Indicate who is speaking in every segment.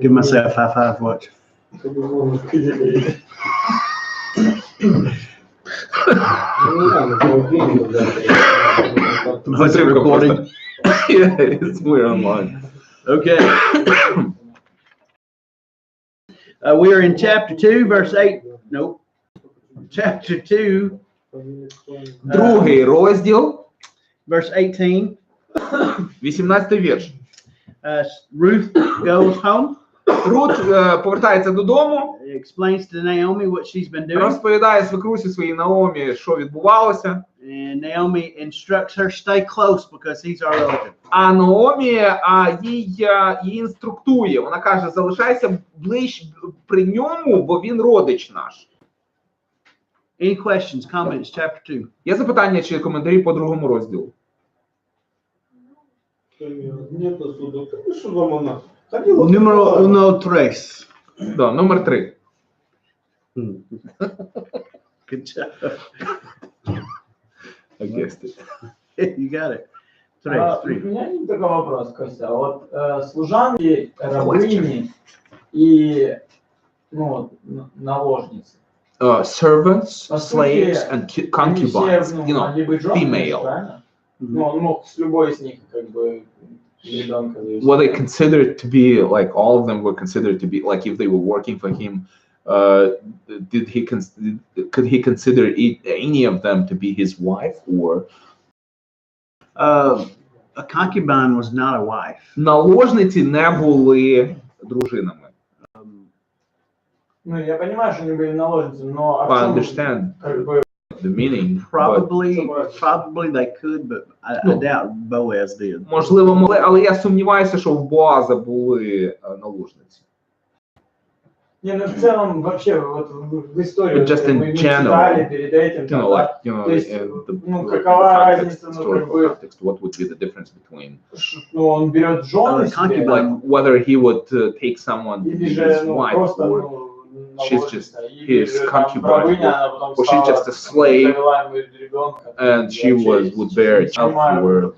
Speaker 1: Give myself high five, watch. Was it recording?
Speaker 2: Yeah, we're online.
Speaker 1: Okay. We are in chapter 2, verse 8. Nope. Chapter 2.
Speaker 2: Другий розділ,
Speaker 1: Verse 18.
Speaker 2: 18 вірш.
Speaker 1: Ruth goes home.
Speaker 2: Рут повертається додому,
Speaker 1: Explains to Naomi what she's been doing.
Speaker 2: розповідає свекрусі своїй Наомі, що відбувалося.
Speaker 1: And Naomi instructs her, stay close because he's our relative.
Speaker 2: А Наомі її інструктує. Вона каже, залишайся ближче при ньому, бо він родич наш.
Speaker 1: Any questions, comments, chapter 2?
Speaker 2: Є запитання чи коментарі по другому розділу?
Speaker 1: Numero uno tres.
Speaker 2: Да, номер 3.
Speaker 1: Good job.
Speaker 2: I guessed it.
Speaker 1: You got it.
Speaker 3: У меня такой вопрос, Костя. Вот служанки, рабыни и наложницы.
Speaker 2: Servants, slaves, and concubines, female.
Speaker 3: Ну, с любой из них как бы ребенка.
Speaker 2: Well, they considered to be like all of them were considered to be like if they were working for him. Could he consider any of them to be his wife or?
Speaker 1: A concubine was not a wife.
Speaker 2: Наложниці не були дружинами.
Speaker 3: Ну, я понимаю, что они были наложницами, но
Speaker 2: I understand the meaning.
Speaker 1: Probably they could, but I doubt Boaz did.
Speaker 2: Можливо, могли, але я сумніваюся, що в Боаза були наложниці.
Speaker 3: Не, ну в целом вообще вот в истории мы читали перед этим, то есть, какова разница,
Speaker 2: what would be the difference between?
Speaker 3: Он берет жену себе,
Speaker 2: like whether he would take someone to be his wife or she's just his concubine, or she's just a slave, and she would bear a child for,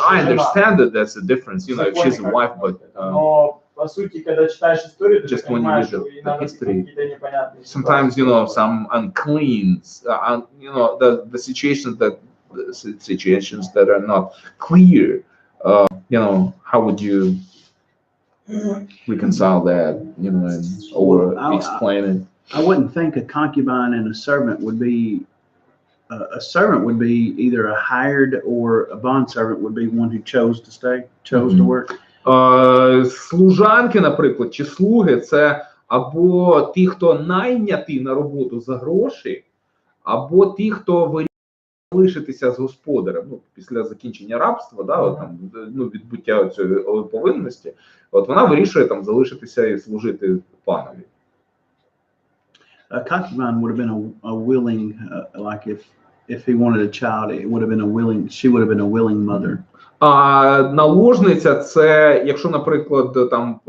Speaker 2: I understand that that's a difference, if she's a wife, but
Speaker 3: по сути, когда читаешь историю,
Speaker 2: just when you read the history, sometimes some unclean, the situations that are not clear, how would you reconcile that, or explain it?
Speaker 1: I wouldn't think a concubine and a servant would be. A servant would be either a hired or a bondservant would be one who chose to stay, chose to work.
Speaker 2: Служанки, наприклад, чи слуги, це або ті, хто найнятий на роботу за гроші, або ті, хто вирішує залишитися з господарем, після закінчення рабства, відбуття цієї повинності, вона вирішує залишитися і служити панові.
Speaker 1: A concubine would have been a willing, like if he wanted a child, it would have been she would have been a willing mother.
Speaker 2: А наложниця – це, якщо, наприклад, там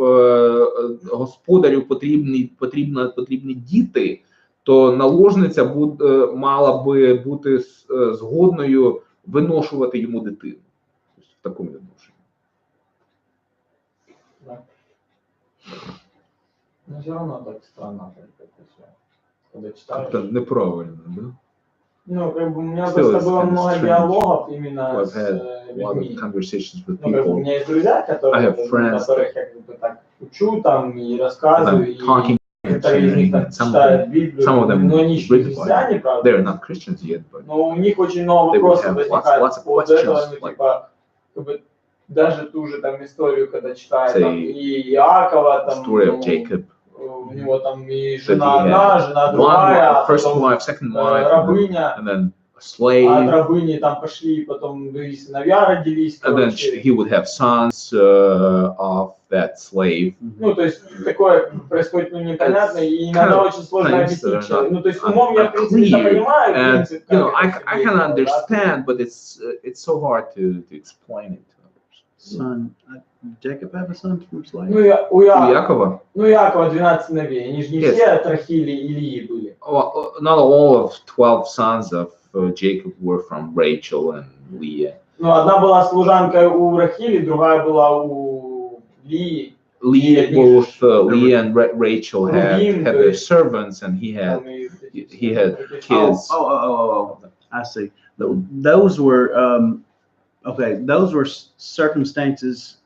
Speaker 2: господарю потрібні діти, то наложниця мала би бути згодною виношувати йому дитину. В такому відношенні.
Speaker 3: Ну, все равно так странно, когда читаешь.
Speaker 2: Как-то неправильно, да?
Speaker 3: Ну, как бы у меня просто было много диалогов именно с
Speaker 2: людьми.
Speaker 3: У меня есть друзья, которых я как бы так учу там и рассказываю, и некоторые из них там читают Библию, но они еще не христиане, правда. Но у них очень много вопросов возникает по поводу этого, типа, как бы, даже ту же там историю, когда читают там, и Иакова, там, у него там и жена одна, жена другая, рабыня, а от рабыни там пошли, потом и сыновья родились.
Speaker 2: And then he would have sons of that slave.
Speaker 3: Ну, то есть такое происходит непонятно, и иногда очень сложно объяснить. Ну, то есть умом я, в принципе, это понимаю.
Speaker 2: I can understand, but it's so hard to explain it.
Speaker 1: Son, Jacob have a son from slave?
Speaker 3: Ну, у
Speaker 2: Якова?
Speaker 3: Ну, Якова 12 сыновей, они же не все от Рахили и Лии были.
Speaker 2: Not all of 12 sons of Jacob were from Rachel and Leah.
Speaker 3: Ну, одна была служанка у Рахили, другая была у
Speaker 2: both Leah and Rachel had their servants, and he had kids.
Speaker 1: I see. Those were okay. Those were circumstances.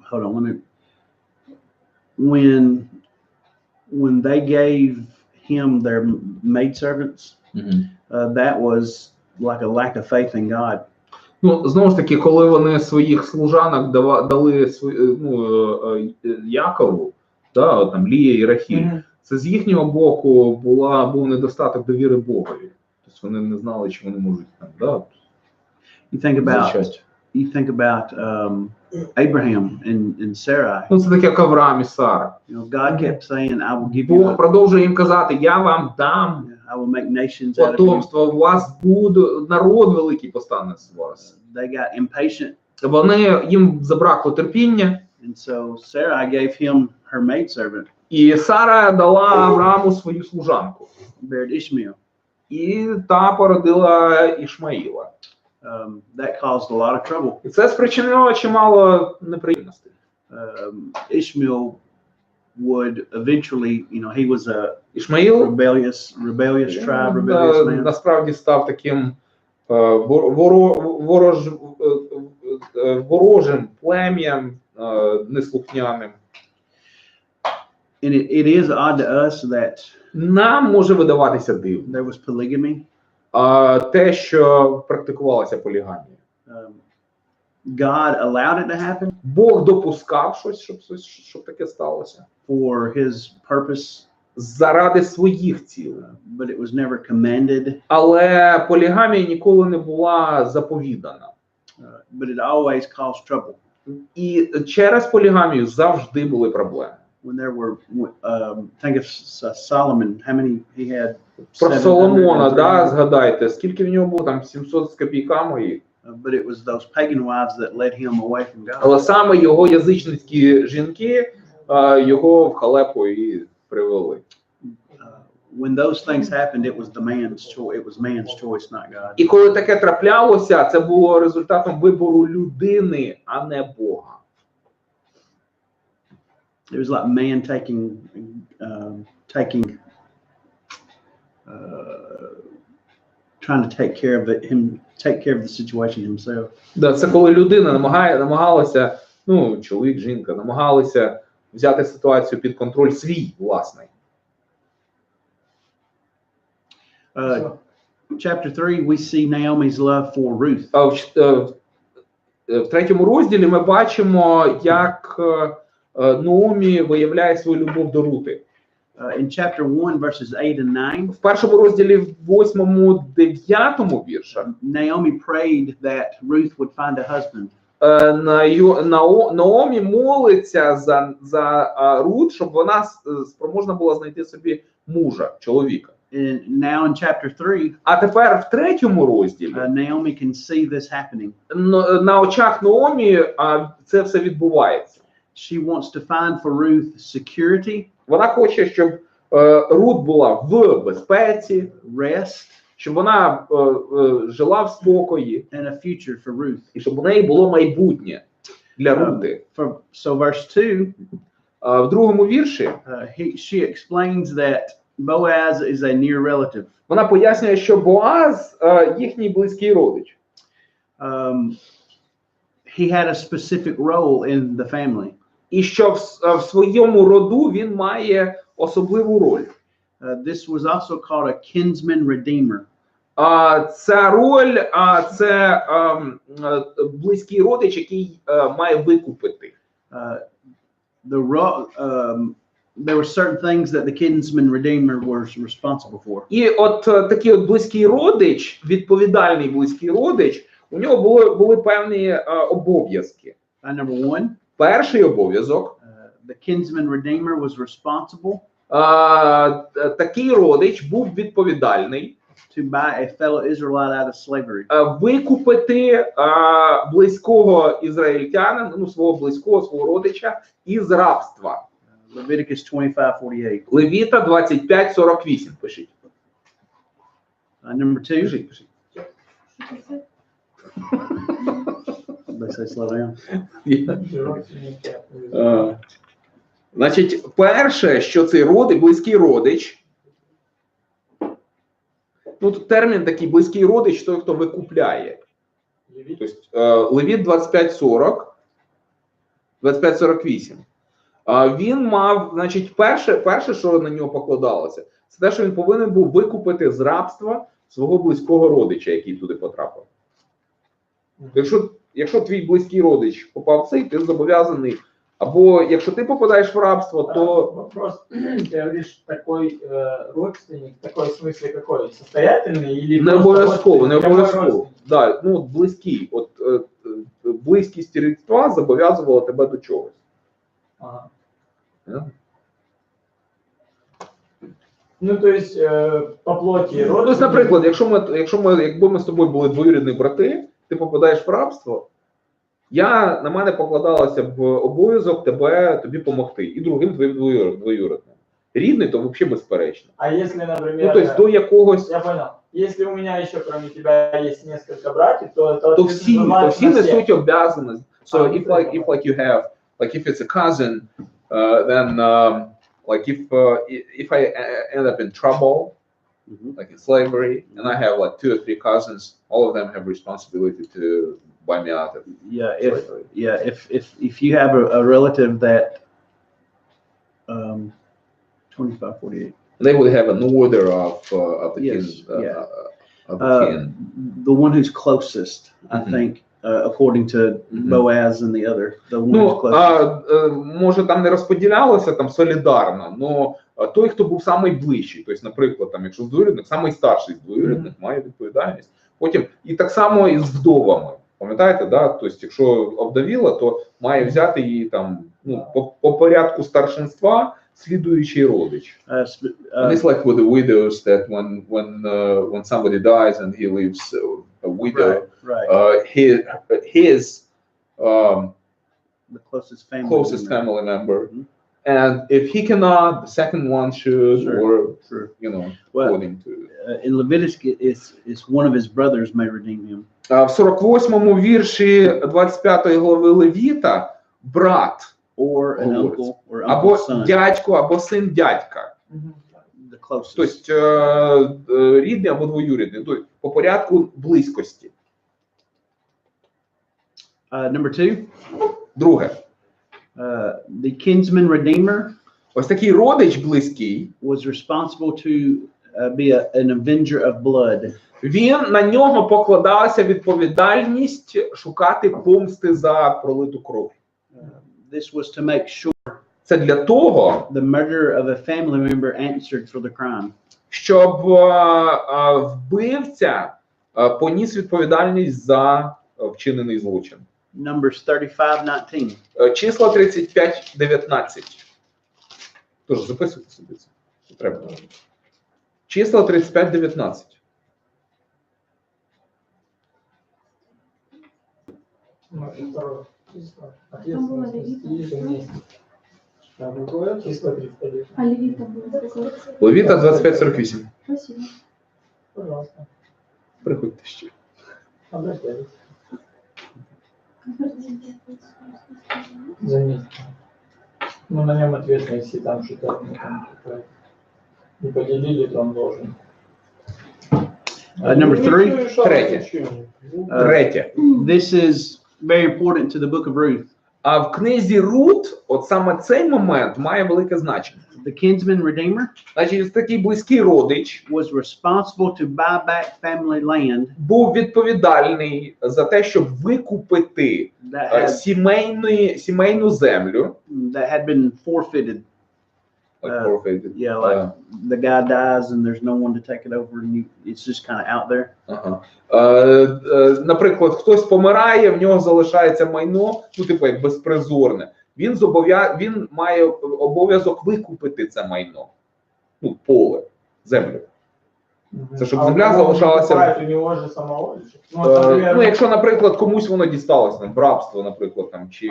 Speaker 1: Hold on, let me. When they gave him their maidservants, that was like a lack of faith in God.
Speaker 2: Ну, знову ж таки, коли вони своїх служанок дали Якову, да, там Лія і Рахіль, це з їхнього боку був недостаток довіри Богові. Тобто вони не знали, чи вони можуть там, да.
Speaker 1: You think about Abraham and Sarai.
Speaker 2: Ну, це таке як Авраам і Сара.
Speaker 1: God kept saying, I will give you.
Speaker 2: Бог продовжує їм казати, я вам дам
Speaker 1: I will make nations out of you.
Speaker 2: потомство, у вас буде народ великий постане з вас.
Speaker 1: They got impatient.
Speaker 2: Їм забракло терпіння.
Speaker 1: And so Sarai gave him her maidservant.
Speaker 2: І Сара дала Аврааму свою служанку.
Speaker 1: Bared Ishmael.
Speaker 2: І та породила Ішмаїла.
Speaker 1: That caused a lot of trouble.
Speaker 2: І це спричинило чимало неприємностей.
Speaker 1: Ishmael would eventually, he was a
Speaker 2: Ішмаїл
Speaker 1: rebellious tribe, rebellious man.
Speaker 2: Насправді став таким ворожим плем'ям, неслухняним.
Speaker 1: And it is odd to us that
Speaker 2: нам може видаватися дивно.
Speaker 1: There was polygamy.
Speaker 2: Те, що практикувалася полігамія.
Speaker 1: God allowed it to happen.
Speaker 2: Бог допускав щоб таке сталося.
Speaker 1: For his purpose.
Speaker 2: Заради своїх цілей.
Speaker 1: But it was never commanded.
Speaker 2: Але полігамія ніколи не була заповідана.
Speaker 1: But it always caused trouble.
Speaker 2: І через полігамію завжди були проблеми.
Speaker 1: When there were, think of Solomon, how many he had?
Speaker 2: Про Соломона, да, згадайте, скільки в нього було там 700 з копійками.
Speaker 1: But it was those pagan wives that led him away from God.
Speaker 2: Але саме його язичницькі жінки його в халепу і привели.
Speaker 1: When those things happened, it was man's choice, not God.
Speaker 2: І коли таке траплялося, це було результатом вибору людини, а не Бога.
Speaker 1: It was like man trying to take care of the situation himself.
Speaker 2: Да, це коли людина намагалася, чоловік, жінка, намагалися взяти ситуацію під контроль свій власний.
Speaker 1: Chapter 3, we see Naomi's love for Ruth.
Speaker 2: В третьому розділі ми бачимо, як Наомі виявляє свою любов до Рути.
Speaker 1: In chapter 1, verses 8 and 9,
Speaker 2: в першому розділі, в 8-9 віршах,
Speaker 1: Naomi prayed that Ruth would find a husband.
Speaker 2: Наомі молиться за Рут, щоб вона спроможна була знайти собі мужа, чоловіка.
Speaker 1: And now in chapter 3,
Speaker 2: а тепер в третьому розділі,
Speaker 1: Naomi can see this happening.
Speaker 2: На очах Наомі це все відбувається.
Speaker 1: She wants to find for Ruth security.
Speaker 2: Вона хоче, щоб Рут була в безпеці,
Speaker 1: rest,
Speaker 2: щоб вона жила в спокої,
Speaker 1: and a future for Ruth.
Speaker 2: І щоб у неї було майбутнє для Рути.
Speaker 1: So verse 2,
Speaker 2: в другому вірші,
Speaker 1: she explains that Boaz is a near relative.
Speaker 2: Вона пояснює, що Боаз їхній близький родич.
Speaker 1: He had a specific role in the family.
Speaker 2: І що в своєму роду він має особливу роль.
Speaker 1: This was also called a kinsman redeemer.
Speaker 2: Ця роль це близький родич, який має викупити.
Speaker 1: There were certain things that the kinsman redeemer was responsible for.
Speaker 2: І от такий от близький родич, відповідальний близький родич, у нього були певні обов'язки.
Speaker 1: Number 1.
Speaker 2: Перший обов'язок.
Speaker 1: The kinsman redeemer was responsible.
Speaker 2: Такий родич був відповідальний.
Speaker 1: To buy a fellow Israelite out of slavery.
Speaker 2: Викупити близького ізраїльтянина, свого близького, свого родича із рабства.
Speaker 1: Leviticus 25:48.
Speaker 2: Левіта 25:48. Пишіть.
Speaker 1: Number 2.
Speaker 2: Пишіть.
Speaker 1: They say slow down.
Speaker 2: Значить, перше, що цей родич, близький родич, ну тут термін такий близький родич, той, хто викупляє. Тобто, Левіт 25-48. Він мав, значить, перше, що на нього покладалося, це те, що він повинен був викупити з рабства свого близького родича, який туди потрапив. Якщо твій близький родич попав в цей, ти зобов'язаний, або якщо ти попадаєш в рабство, то...
Speaker 3: Вопрос, ты говоришь, такой родственник, такой в смысле какой? Состоятельный или...
Speaker 2: Не обов'язково, не обов'язково. Да, ну, близький. От близькість рідства зобов'язувала тебе до чогось.
Speaker 3: Ага.
Speaker 2: Yeah.
Speaker 3: Ну, то есть, по плоті родственник...
Speaker 2: Тобто, наприклад, якби ми з тобою були двоюрідні брати, ти попадаєш в рабство, на мене покладалося б обов'язок тобі допомогти. І другим твоїм двоюрідним. Рідний, то взагалі безперечно.
Speaker 3: А если, например...
Speaker 2: Ну, тобто, до якогось...
Speaker 3: Я понял. Если у меня еще, кроме тебя, есть несколько братьев, то
Speaker 2: всі несуть обов'язаність. So, if you have, if it's a cousin, then, if I end up in trouble, like in slavery, and I have 2 or 3 cousins, all of them have responsibility to buy me out of slavery.
Speaker 1: If you have a relative that 25-48.
Speaker 2: They would have an order of the
Speaker 1: Yes,
Speaker 2: kin.
Speaker 1: yeah.
Speaker 2: Of the kin.
Speaker 1: The one who's closest, I think, according to Boaz and the other. The one who's closest.
Speaker 2: Може там не розподілялося там солідарно, но той, хто був самий ближчий, тобто, наприклад, там, якщо з двоюрідних, самий старший з двоюрідних має відповідальність. Потім, і так само і з вдовами. Пам'ятаєте, да? Тобто, якщо овдовіла, то має взяти її там, ну, по порядку старшинства слідуючий родич. And it's like with the widows that when somebody dies and he leaves a widow, his
Speaker 1: the closest
Speaker 2: family member. And if he cannot, the second one should, you know, according to.
Speaker 1: In Leviticus, it's one of his brothers may redeem him.
Speaker 2: В 48-му вірші 25-ї глави Левіта брат
Speaker 1: or an uncle or
Speaker 2: або
Speaker 1: uncle's son.
Speaker 2: дядько, або син дядька.
Speaker 1: The closest.
Speaker 2: Тобто рідний або двоюрідний, тобто по порядку близькості.
Speaker 1: Number 2.
Speaker 2: Друге.
Speaker 1: The kinsman redeemer.
Speaker 2: Ось такий родич близький
Speaker 1: was responsible to be an avenger of blood.
Speaker 2: На нього покладалася відповідальність шукати помсти за пролиту кров.
Speaker 1: This was to make sure
Speaker 2: Це для того,
Speaker 1: the murderer of a family member answered for the crime.
Speaker 2: Щоб вбивця поніс відповідальність за вчинений злочин.
Speaker 1: Numbers 35:19.
Speaker 2: Числа 35:19. Тож записуйте собі це. Треба. Числа 35:19. Левіта 25:48.
Speaker 4: Спасибо.
Speaker 3: Пожалуйста.
Speaker 2: Приходьте ще.
Speaker 3: Заметьте. Ну, на нем ответственность, если там что-то не поделили, то он должен.
Speaker 1: Number 3.
Speaker 2: Третє.
Speaker 1: This is very important to the book of Ruth.
Speaker 2: А в книзі Рут, от саме цей момент має велике значення.
Speaker 1: The kinsman redeemer
Speaker 2: Значить, такий близький родич
Speaker 1: was responsible to buy back family land
Speaker 2: був відповідальний за те, щоб викупити сімейну землю.
Speaker 1: that had been forfeited. The guy dies and there's no one to take it over and it's just kind of out there.
Speaker 2: Наприклад, хтось помирає, в нього залишається майно, ну типу як безпризорне. Він має обов'язок викупити це майно. Ну, поле, землю. Це щоб земля залишалася.
Speaker 3: У нього ж самого?
Speaker 2: Ну, якщо, наприклад, комусь воно дісталося, там, в рабство, наприклад, там, чи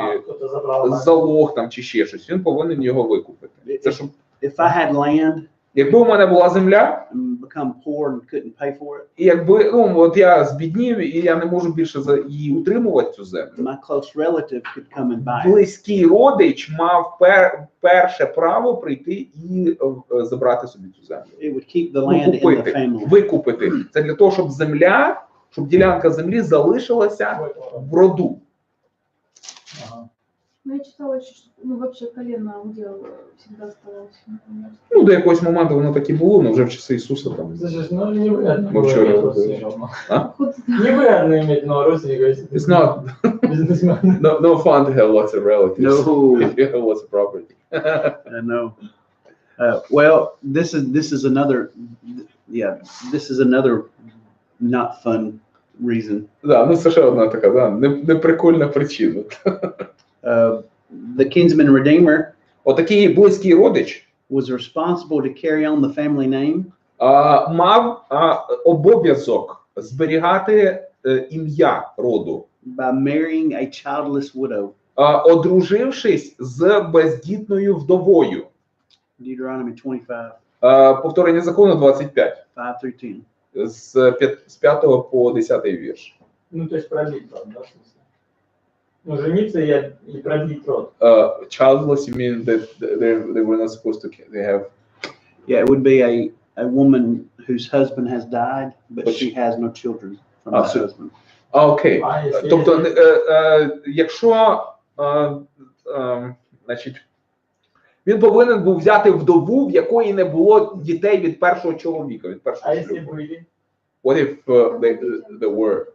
Speaker 2: залог, там, чи ще щось, він повинен його викупити. Це щоб...
Speaker 1: If I had land,
Speaker 2: Якби у мене була земля,
Speaker 1: become poor and couldn't pay for it,
Speaker 2: І якби, ну, от я збіднів, і я не можу більше її утримувати, цю землю.
Speaker 1: my close relative could come and buy it.
Speaker 2: Близький родич мав перше право прийти і забрати собі цю землю.
Speaker 1: It would keep the land in the
Speaker 2: Купити,
Speaker 1: family.
Speaker 2: викупити. Це для того, щоб ділянка землі залишилася в роду.
Speaker 3: Ага.
Speaker 4: Ну, я читала, что вообще колено удел всегда оставалось, например.
Speaker 2: Ну, до якогось моменту воно так і було, але вже в часи Ісуса там.
Speaker 3: Слушай, ну невыгодно
Speaker 2: Мы
Speaker 3: было
Speaker 2: вчера
Speaker 3: иметь
Speaker 2: говорили.
Speaker 3: родственников.
Speaker 2: А?
Speaker 3: Невыгодно иметь много родственников, если
Speaker 2: It's not
Speaker 3: бизнесмен.
Speaker 2: no fun to have lots of relatives
Speaker 1: No.
Speaker 2: if you have lots of property.
Speaker 1: I know. Well, this is another not fun reason.
Speaker 2: Да, ну це ще одна така, да, неприкольна причина.
Speaker 1: The kinsman redeemer
Speaker 2: Отакий близький родич
Speaker 1: was responsible to carry on the family name
Speaker 2: мав обов'язок зберігати ім'я роду,
Speaker 1: by marrying a childless widow.
Speaker 2: одружившись з бездітною вдовою.
Speaker 1: Deuteronomy 25,
Speaker 2: Повторення закону 25,
Speaker 1: 5-10.
Speaker 2: з 5 по 10 вірш.
Speaker 3: Ну, то есть продлить род, да, в смысле? Ну, жениться и продлить род.
Speaker 2: Childless, you mean that they were not supposed to, they have...
Speaker 1: Yeah, it would be a woman whose husband has died, but
Speaker 2: But
Speaker 1: she has no children from
Speaker 2: Ah,
Speaker 1: the
Speaker 2: so-
Speaker 1: husband.
Speaker 2: Окей.
Speaker 3: Якщо
Speaker 2: Тобто, якщо, значить, він повинен був взяти вдову, в якої не було дітей від першого чоловіка, від першого
Speaker 3: А если
Speaker 2: шлюбу.
Speaker 3: были?
Speaker 2: What if there were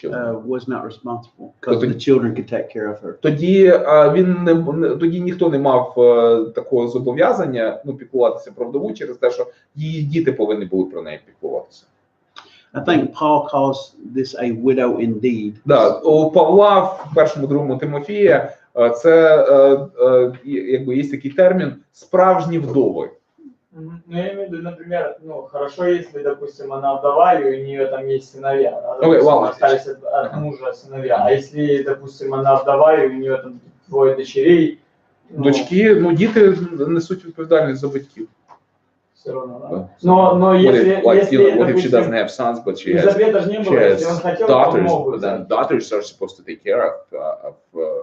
Speaker 2: children?
Speaker 1: Was not responsible because
Speaker 2: But
Speaker 1: the children could take care of her.
Speaker 2: Тоді ніхто не мав такого зобов'язання, ну, піклуватися про вдову через те, що її діти повинні були про неї піклуватися.
Speaker 1: I think Paul calls this a widow indeed.
Speaker 2: Да, у Павла в першому, другому Тимофія це якби є такий термін справжні вдови.
Speaker 3: Ну, я имею в виду, например, ну, хорошо, если, допустим, она вдова, и у нее там есть сыновья, да, допустим,
Speaker 2: ладно.
Speaker 3: остались от мужа сыновья. А если, допустим, она вдова, и у нее там двое дочерей, ну,
Speaker 2: Дочки, ну діти несуть відповідальність за батьків.
Speaker 3: все равно, да?
Speaker 2: Да.
Speaker 3: Но
Speaker 2: What
Speaker 3: если,
Speaker 2: if, like,
Speaker 3: если,
Speaker 2: you know, what if she
Speaker 3: допустим,
Speaker 2: doesn't have sons, but she
Speaker 3: и
Speaker 2: has
Speaker 3: запрета же не было, если он хотел, то он
Speaker 2: daughters,
Speaker 3: мог бы
Speaker 2: but then
Speaker 3: взять.
Speaker 2: daughters are supposed to take care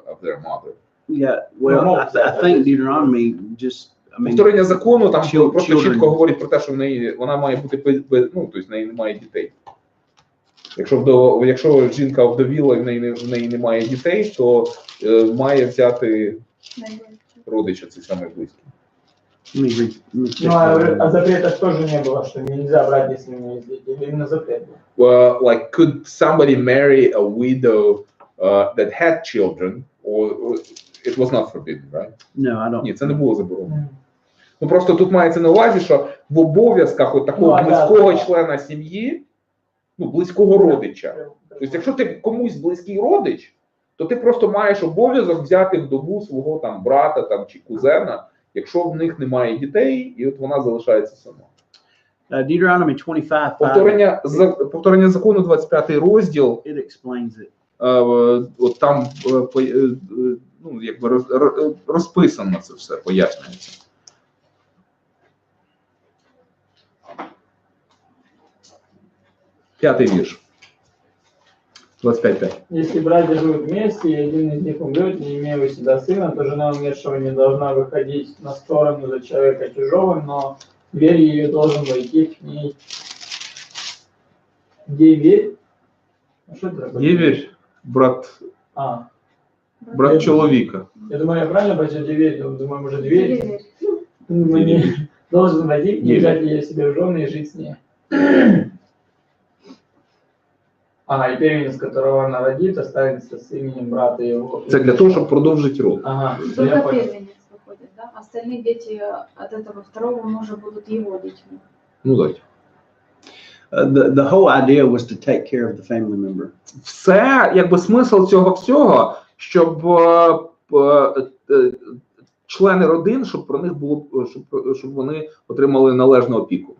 Speaker 2: of their mother.
Speaker 1: Yeah, well, I think Deuteronomy just, I mean,
Speaker 2: Повторення закону там
Speaker 1: children.
Speaker 2: просто чітко говорить про те, що вона має бути ну, тобто в неї немає дітей. Якщо жінка вдовіла і в неї немає дітей, то має взяти родича, цей самий близький.
Speaker 1: let me check
Speaker 3: Ну,
Speaker 1: that
Speaker 3: а
Speaker 1: out.
Speaker 3: запрета ж тоже не было, что нельзя брать, если у нее есть дети. Или именно запрет был?
Speaker 2: Like, could somebody marry a widow that had children, or it was not forbidden, right?
Speaker 1: No, I don't.
Speaker 2: Ні, це не було заборонено. Ну просто тут мається на увазі, що в обов'язках от такого
Speaker 3: Ну,
Speaker 2: близького
Speaker 3: да.
Speaker 2: члена сім'ї, ну, близького родича. Тобто, якщо ти комусь близький родич, то ти просто маєш обов'язок взяти вдову свого там брата там, чи кузена, якщо в них немає дітей, і от вона залишається сама.
Speaker 1: Deuteronomy 25,
Speaker 2: Повторення закону 25 розділ,
Speaker 1: it explains it.
Speaker 2: от там ну, якби розписано це все, пояснюється. П'ятий вірш. 25.
Speaker 3: Если братья живут вместе, и один из них умрет, не имея у себя сына, то жена умершего не должна выходить на сторону за человека чужого, но дверь ее должен войти к ней. Деверь? А что это такое?
Speaker 2: Євір, брат
Speaker 3: А,
Speaker 2: чоловіка.
Speaker 3: я думаю, я правильно прочитал деверь? Думаю, может, дверь? Думаю, не. Должен войти к ней, взять ее себе в жены и жить с ней. Ага, и первенец, которого она родит, останется с именем брата его.
Speaker 2: Це для того, щоб продовжити род.
Speaker 3: Ага, я
Speaker 4: Только
Speaker 3: понял.
Speaker 4: первенец выходит, да? Остальные дети от этого второго мужа будут его детьми.
Speaker 2: Ну, так.
Speaker 1: The whole idea was to take care of the family member.
Speaker 2: Все, якби смисл цього всього, щоб члени родин, щоб про них було, щоб вони отримали належну опіку.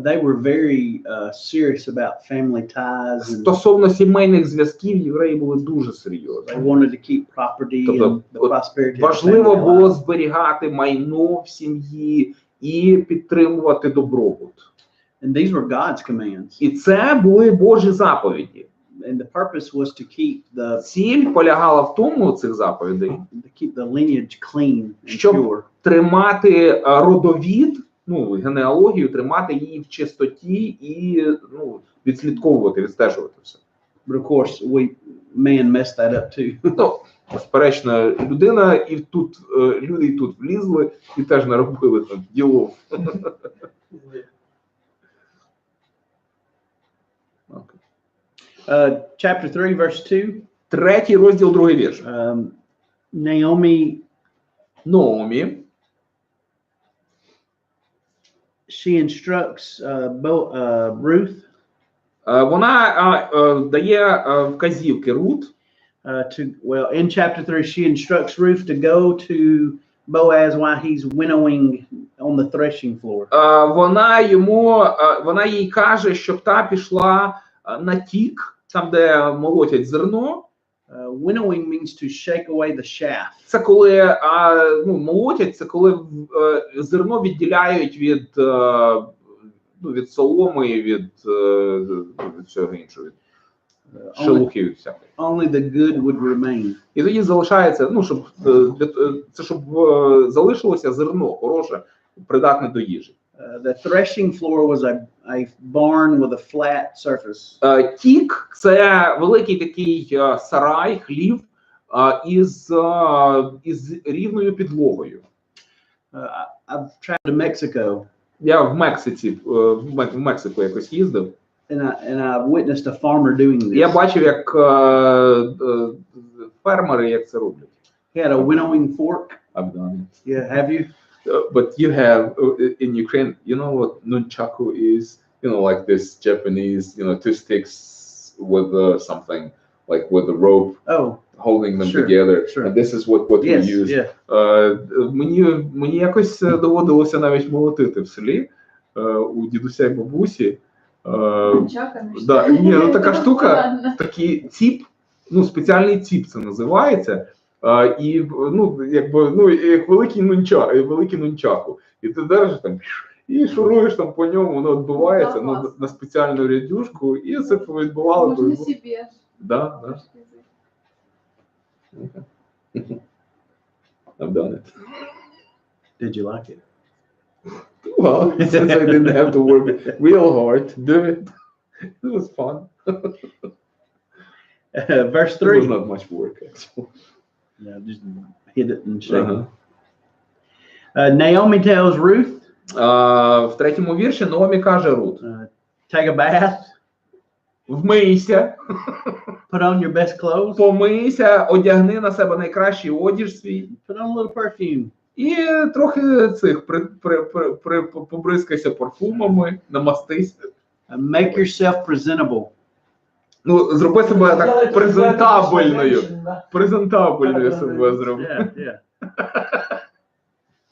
Speaker 1: They were very serious about family ties, and
Speaker 2: Стосовно сімейних зв'язків, євреї були дуже серйозні.
Speaker 1: they wanted to keep property
Speaker 2: Тобто,
Speaker 1: and the prosperity of the
Speaker 2: Важливо
Speaker 1: family
Speaker 2: було
Speaker 1: alive.
Speaker 2: зберігати майно в сім'ї і підтримувати добробут.
Speaker 1: And these were God's commands.
Speaker 2: І це були Божі заповіді.
Speaker 1: And the purpose was to keep the
Speaker 2: Ціль полягала в тому цих заповідей,
Speaker 1: lineage clean and
Speaker 2: щоб
Speaker 1: pure.
Speaker 2: тримати родовід, ну, генеалогію, тримати її в чистоті і, ну, відслідковувати, відстежувати все.
Speaker 1: But of course, man messed that up too.
Speaker 2: Ну, безперечно, людина і тут, люди і тут влізли і теж наробили там діло.
Speaker 1: Chapter 3, verse 2.
Speaker 2: Третій розділ, другий вірш.
Speaker 1: Naomi, she instructs Ruth
Speaker 2: вона дає вказівки Рут.
Speaker 1: In chapter 3, she instructs Ruth to go to Boaz while he's winnowing on the threshing floor.
Speaker 2: Вона їй каже, щоб та пішла на тік, там де молотять зерно.
Speaker 1: Winnowing means to shake away the chaff.
Speaker 2: Це коли молотять, це коли зерно відділяють від соломи, від всього іншого, від шелухів всяких.
Speaker 1: Only the good would remain.
Speaker 2: І тоді залишається, ну, щоб залишилося зерно хороше, придатне до їжі.
Speaker 1: The threshing floor was a barn with a flat surface.
Speaker 2: Тік – це великий такий сарай, хлів із рівною підлогою.
Speaker 1: I've traveled to Mexico.
Speaker 2: Я в Мексиці, в Мексику якось їздив.
Speaker 1: And I witnessed a farmer doing this.
Speaker 2: Я бачив, як фермери як це роблять.
Speaker 1: He had a winnowing fork.
Speaker 2: I've done it.
Speaker 1: Yeah, have you?
Speaker 2: But you have in Ukraine, you know what nunchaku is? You know, like this Japanese, two sticks with something, like with a rope, holding them together.
Speaker 1: Sure.
Speaker 2: And this is what we use.
Speaker 1: Yeah.
Speaker 2: Мені якось доводилося навіть молотити в селі у дідуся і бабусі. Така штука, такий ціп, спеціальний ціп це називається. І як великий нунчаку. І ти держиш там і шуруєш там по ньому, воно відбувається на спеціальну рядюшку, і це відбувало.
Speaker 4: Можна собі.
Speaker 2: Да. I've done it.
Speaker 1: Did you like it?
Speaker 2: Well, since I didn't have to work real hard to do it, it was fun.
Speaker 1: Verse 3.
Speaker 2: It was not much work, actually.
Speaker 1: Yeah, just hit it and shake it. Naomi tells Ruth.
Speaker 2: В третьому вірші Наомі каже Рут.
Speaker 1: Take a bath.
Speaker 2: Вмийся.
Speaker 1: Put on your best clothes.
Speaker 2: Помийся, одягни на себе найкращий одяг свій.
Speaker 1: Put on a little perfume.
Speaker 2: І трохи цих побризкайся парфумами, намастися.
Speaker 1: Make yourself presentable.
Speaker 2: Зроби себе так презентабельною. Презентабельною себе зроби.
Speaker 1: Yeah.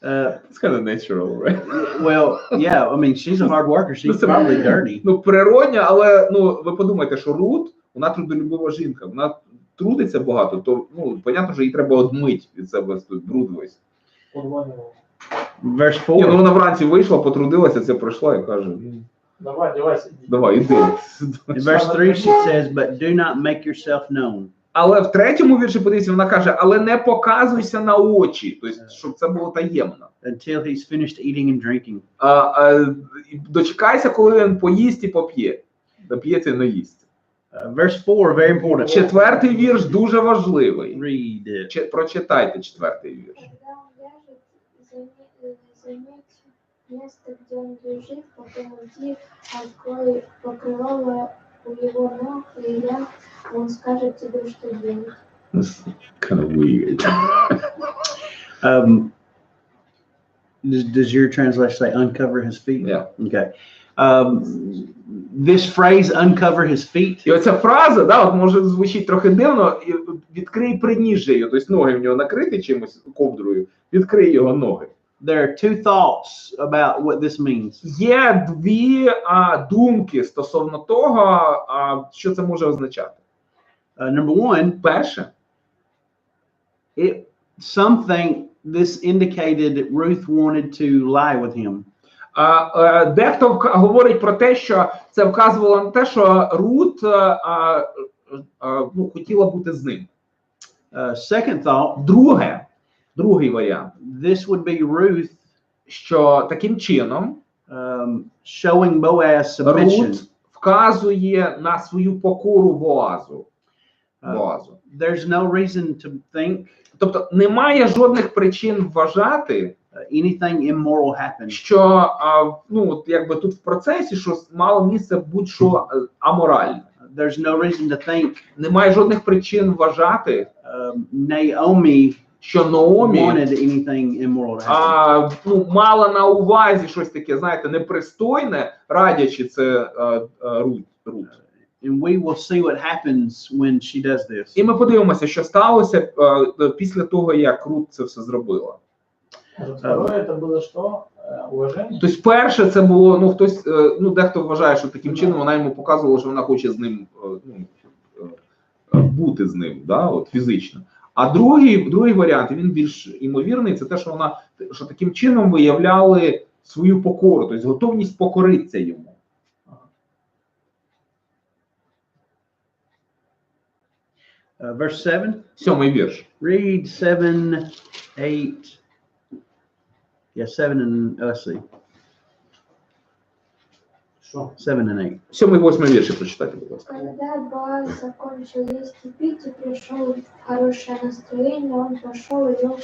Speaker 2: It's kind of natural, right?
Speaker 1: Well, yeah, I mean, she's a hard worker. She's probably dirty.
Speaker 2: Природня, але ви подумайте, що Рут, вона трудолюбива жінка. Вона трудиться багато, то, понятно, що їй треба одмить від себе бруд весь.
Speaker 1: Verse 4.
Speaker 2: Вона вранці вийшла, потрудилася, це пройшла і каже, давай, іди.
Speaker 1: In verse 3 she says, but do not make yourself known.
Speaker 2: Але в третьому вірші, подивіться, вона каже, але не показуйся на очі, тобто, щоб це було таємно.
Speaker 1: Until he's finished eating and drinking.
Speaker 2: Дочекайся, коли він поїсть і поп'є. Нап'ється і наїсть.
Speaker 1: Verse 4, very important.
Speaker 2: Четвертий вірш дуже важливий.
Speaker 1: Read it.
Speaker 2: Прочитайте четвертий вірш.
Speaker 5: Заметь место, где он лежит, потом иди, открой покрывало у его ног, и он скажет тебе, что делать.
Speaker 2: That's kind of weird.
Speaker 1: Does your translation say uncover his feet?
Speaker 2: Yeah.
Speaker 1: Okay. This phrase uncover his feet.
Speaker 2: І оця фраза, може звучить трохи дивно, відкрий приніжжею, тобто ноги в нього накриті чимось ковдрою, відкрий його ноги.
Speaker 1: There are two thoughts about what this means.
Speaker 2: Є дві думки стосовно того, що це може означати.
Speaker 1: Number one,
Speaker 2: Перше,
Speaker 1: this indicated that Ruth wanted to lie with him.
Speaker 2: Дехто говорить про те, що це вказувало на те, що Рут хотіла бути з ним.
Speaker 1: Second thought,
Speaker 2: Другий варіант,
Speaker 1: this would be Ruth
Speaker 2: що таким чином
Speaker 1: showing Boaz submission.
Speaker 2: Рут вказує на свою покору Боазу.
Speaker 1: There's no reason to think
Speaker 2: Тобто немає жодних причин вважати,
Speaker 1: anything immoral happened.
Speaker 2: що якби тут в процесі що мало місце будь-що аморальне.
Speaker 1: There's no reason to think
Speaker 2: Немає жодних причин вважати,
Speaker 1: Naomi
Speaker 2: що Наомі
Speaker 1: wanted anything immoral to happen.
Speaker 2: мала на увазі щось таке, знаєте, непристойне, радячи це Рут.
Speaker 1: And we will see what happens when she does this.
Speaker 2: І ми подивимося, що сталося після того, як Рут це все зробила.
Speaker 3: Второе, это было что? Уважение?
Speaker 2: Тобто перше це було, хтось, дехто вважає, що таким чином вона йому показувала, що вона хоче з ним бути з ним, да, от фізично. А другий варіант, він більш імовірний, це те, що таким чином виявляли свою покору, тобто готовність покоритися йому.
Speaker 1: Verse 7.
Speaker 2: 7-й вірш.
Speaker 1: Read 7, 8. Yeah, 7 and let's see.
Speaker 3: Что?
Speaker 1: 7 and 8.
Speaker 2: 7-й, 8-й вірші прочитайте, будь ласка.
Speaker 5: Когда Боаз закончил есть и пить и пришел в хорошее настроение, он пошел и лег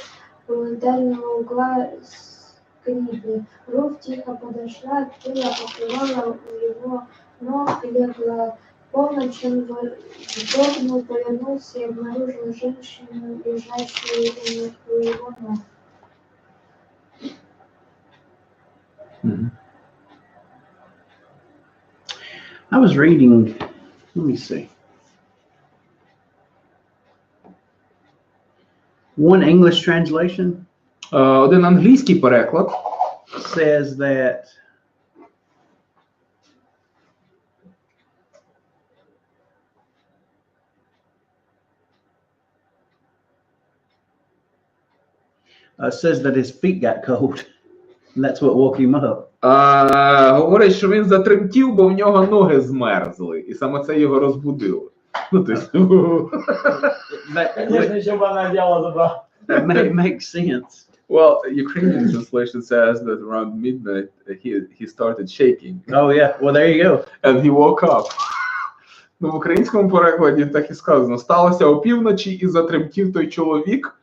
Speaker 5: у дальнего угла скрипи. Руфь тихо подошла, открыла покрывала у его ног и легла. Полночь он вздрогнул, повернулся и обнаружил женщину, лежащую у его ног.
Speaker 1: I was reading, let me see. One English translation
Speaker 2: Один англійський переклад
Speaker 1: says that his feet got cold, and that's what woke him up.
Speaker 2: Говорить, що він затремтів, бо в нього ноги змерзли, і саме це його розбудило.
Speaker 3: Конечно, еще бы она делала
Speaker 1: That makes sense.
Speaker 6: Well, Ukrainian translation says that around midnight he started shaking
Speaker 1: Oh yeah, well there you go.
Speaker 2: And he woke up. В українському перекладі так і сказано. Сталося опівночі і затремтів той чоловік,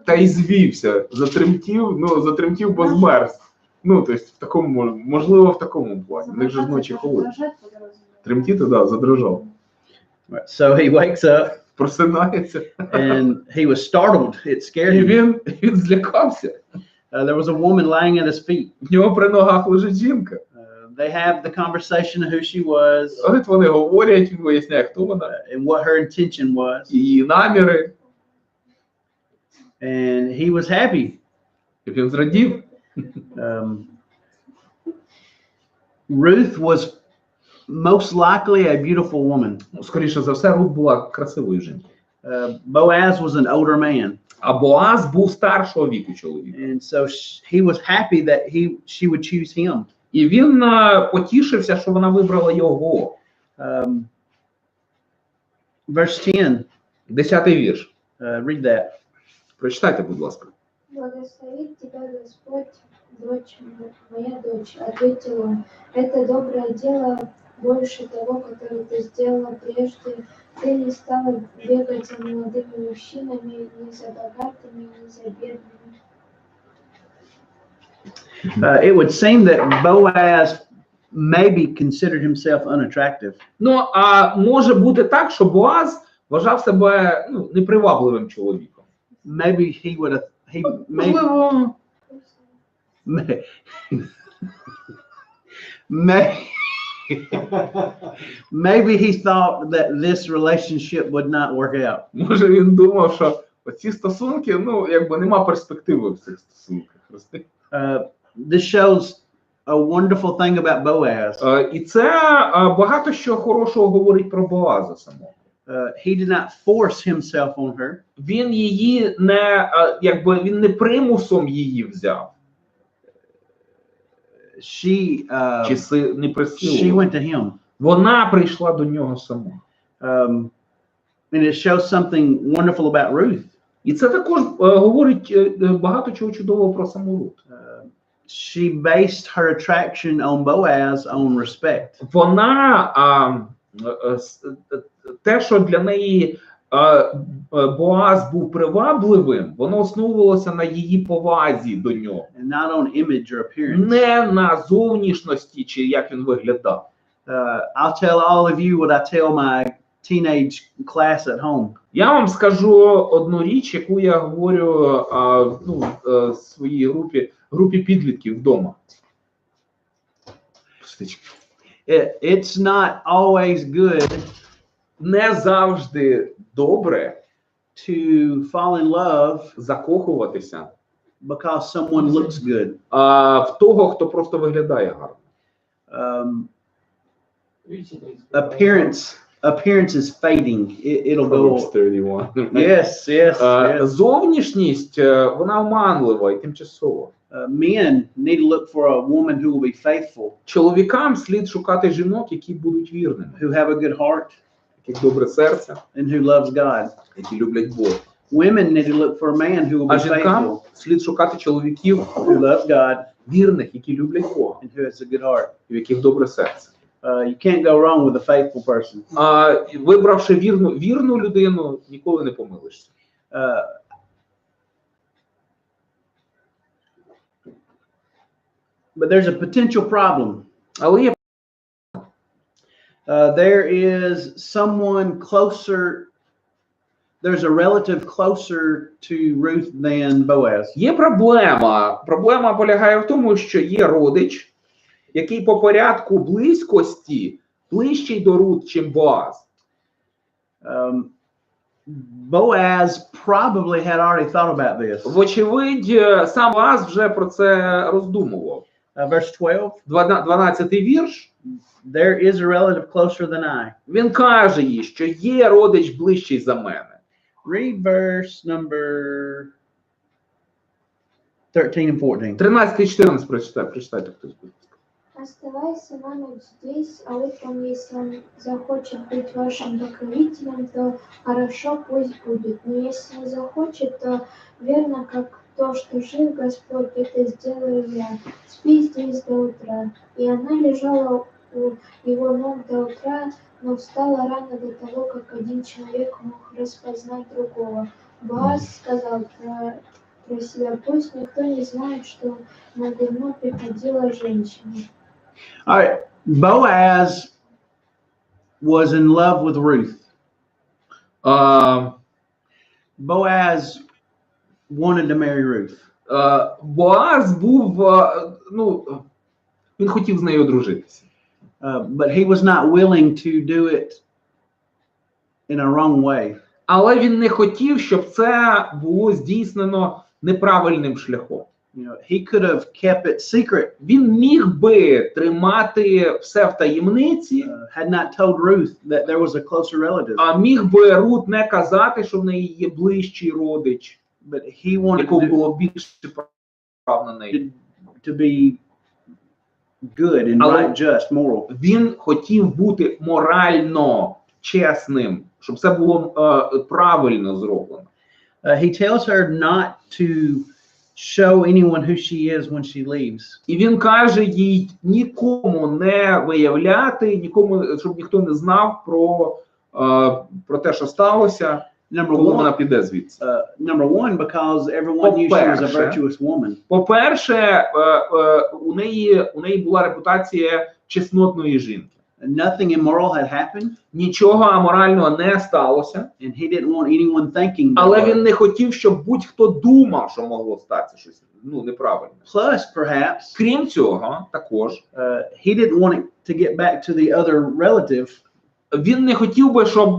Speaker 2: та й звівся. Затремтів, бо змерз. Тобто в такому, можливо, в такому плані. В них же ночі холодні. Тремтіти, да, задрожав.
Speaker 1: So he wakes up
Speaker 2: Просинається.
Speaker 1: and he was startled. It scared
Speaker 2: І
Speaker 1: him.
Speaker 2: він злякався.
Speaker 1: There was a woman lying at his feet.
Speaker 2: В нього при ногах лежить жінка.
Speaker 1: They have the conversation of who she was
Speaker 2: От вони говорять, він виясняє, хто вона,
Speaker 1: and what her intention was.
Speaker 2: її наміри.
Speaker 1: And he was happy.
Speaker 2: І він зрадів.
Speaker 1: Ruth was most likely a beautiful woman.
Speaker 2: Скоріше за все, Рут була красивою жінкою.
Speaker 1: Boaz was an older man.
Speaker 2: А Боаз був старшого віку чоловіка.
Speaker 1: And so he was happy that she would choose him.
Speaker 2: І він потішився, що вона вибрала його.
Speaker 1: Verse 10.
Speaker 2: 10-й вірш.
Speaker 1: Read that.
Speaker 2: Прочитайте, будь ласка.
Speaker 5: Благословит тебя Господь, дочь моя дочь, ответил он. Это доброе дело больше того, которое ты сделала прежде. Ты не стала бегать за молодыми мужчинами, ни за богатыми, ни за бедными.
Speaker 1: It would seem that Boaz maybe considered himself unattractive.
Speaker 2: А може бути так, що Боаз вважав себе непривабливим чоловіком.
Speaker 1: Maybe he would have.
Speaker 2: Можливо,
Speaker 1: Maybe he thought that this relationship would not work out.
Speaker 2: може він думав, що ці стосунки, якби нема перспективи в цих стосунках.
Speaker 1: This shows a wonderful thing about Boaz.
Speaker 2: І це багато що хорошого говорить про Боаза самого.
Speaker 1: He did not force himself on her.
Speaker 2: Він її він не примусом її взяв.
Speaker 1: She
Speaker 2: Чи не
Speaker 1: she
Speaker 2: присилувала.
Speaker 1: went to him.
Speaker 2: Вона прийшла до нього сама.
Speaker 1: And it shows something wonderful about Ruth.
Speaker 2: І це також говорить багато чого чудового про саму Рут.
Speaker 1: She based her attraction on Boaz on respect.
Speaker 2: Вона те, що для неї Боаз був привабливим, воно основувалося на її повазі до нього.
Speaker 1: And not on image or appearance.
Speaker 2: Не на зовнішності, чи як він виглядав.
Speaker 1: I'll tell all of you what I tell my teenage class at home.
Speaker 2: Я вам скажу одну річ, яку я говорю своїй групі підлітків вдома.
Speaker 1: It's not always good
Speaker 2: Не завжди добре
Speaker 1: to fall in love
Speaker 2: закохуватися
Speaker 1: because someone looks good.
Speaker 2: в того, хто просто виглядає гарно.
Speaker 1: Appearance is fading. It'll go.
Speaker 6: 31.
Speaker 1: Yes.
Speaker 2: Зовнішність, вона оманлива і тимчасова.
Speaker 1: Men need to look for a woman who will be faithful,
Speaker 2: Чоловікам слід шукати жінок, які будуть вірними,
Speaker 1: who have a good heart,
Speaker 2: яких добре серце,
Speaker 1: and who loves God.
Speaker 2: які люблять Бога.
Speaker 1: Women need to look for a man who will
Speaker 2: А
Speaker 1: be
Speaker 2: жінкам
Speaker 1: faithful,
Speaker 2: слід шукати чоловіків
Speaker 1: who loves God,
Speaker 2: вірних, які люблять Бога,
Speaker 1: and who has a good heart.
Speaker 2: і в яких добре серце.
Speaker 1: You can't go wrong with a faithful person.
Speaker 2: Вибравши вірну людину, ніколи не помилишся.
Speaker 1: But there's a potential problem.
Speaker 2: Але є
Speaker 1: There is someone closer. There's a relative closer to Ruth than Boaz.
Speaker 2: Є проблема. Проблема полягає в тому, що є родич, який по порядку близькості ближчий до Рут, чим Боаз.
Speaker 1: Boaz probably had already thought about this.
Speaker 2: Вочевидь, сам Боаз вже про це роздумував.
Speaker 1: Verse 12.
Speaker 2: 12-й вірш.
Speaker 1: There is a relative closer than I.
Speaker 2: Він каже їй, що є родич ближчий за мене.
Speaker 1: Read verse number 13 and 14.
Speaker 2: 13 і 14 прочитайте хтось.
Speaker 5: Оставайся на ночь здесь, а утром, если он захочет быть вашим покровителем, то хорошо, пусть будет. Но если не захочет, то верно, как то, что жив Господь, это сделаю я. Спи здесь до утра. И она лежала у его ног до утра, но встала рано до того, как один человек мог распознать другого. Боаз сказал про себя: пусть никто не знает, что на давно приходила женщина.
Speaker 1: All right. Boaz was in love with Ruth. Boaz wanted to marry Ruth.
Speaker 2: Боаз був, він хотів з нею одружитися.
Speaker 1: But he was not willing to do it in a wrong way.
Speaker 2: Але він не хотів, щоб це було здійснено неправильним шляхом.
Speaker 1: He could have kept it secret.
Speaker 2: Він міг би тримати все в таємниці.
Speaker 1: Had not told Ruth that there was a closer relative.
Speaker 2: А міг би Рут не казати, що в неї є ближчий родич,
Speaker 1: But he wanted
Speaker 2: якому було більше прав на неї.
Speaker 1: to be good and right, just, moral.
Speaker 2: Він хотів бути морально чесним, щоб це було правильно зроблено.
Speaker 1: He tells her not to show anyone who she is when she leaves.
Speaker 2: І він каже їй нікому не виявляти, нікому, щоб ніхто не знав про те, що сталося, коли вона піде звідси.
Speaker 1: Number one, because everyone knew she was a virtuous woman.
Speaker 2: По-перше, у неї була репутація чеснотної жінки.
Speaker 1: Nothing immoral had happened.
Speaker 2: Нічого аморального не сталося.
Speaker 1: And he didn't want anyone thinking.
Speaker 2: Але він не хотів, щоб будь-хто думав, що могло статися щось неправильне.
Speaker 1: Plus, perhaps,
Speaker 2: Крім цього, також,
Speaker 1: he didn't want it to get back to the other relative.
Speaker 2: Він не хотів би, щоб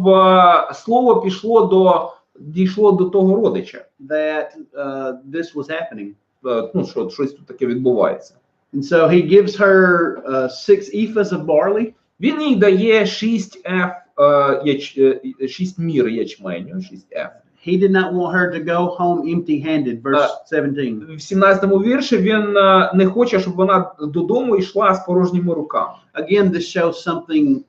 Speaker 2: слово дійшло до того родича.
Speaker 1: That this was happening.
Speaker 2: Що щось тут таке відбувається.
Speaker 1: And so he gives her 6 ephahs of barley.
Speaker 2: Він їй дає 6 мір ячменю, 6 еф.
Speaker 1: He did not want her to go home empty-handed, verse 17.
Speaker 2: В 17-му вірші він не хоче, щоб вона додому йшла з порожніми руками.
Speaker 1: Again, this shows something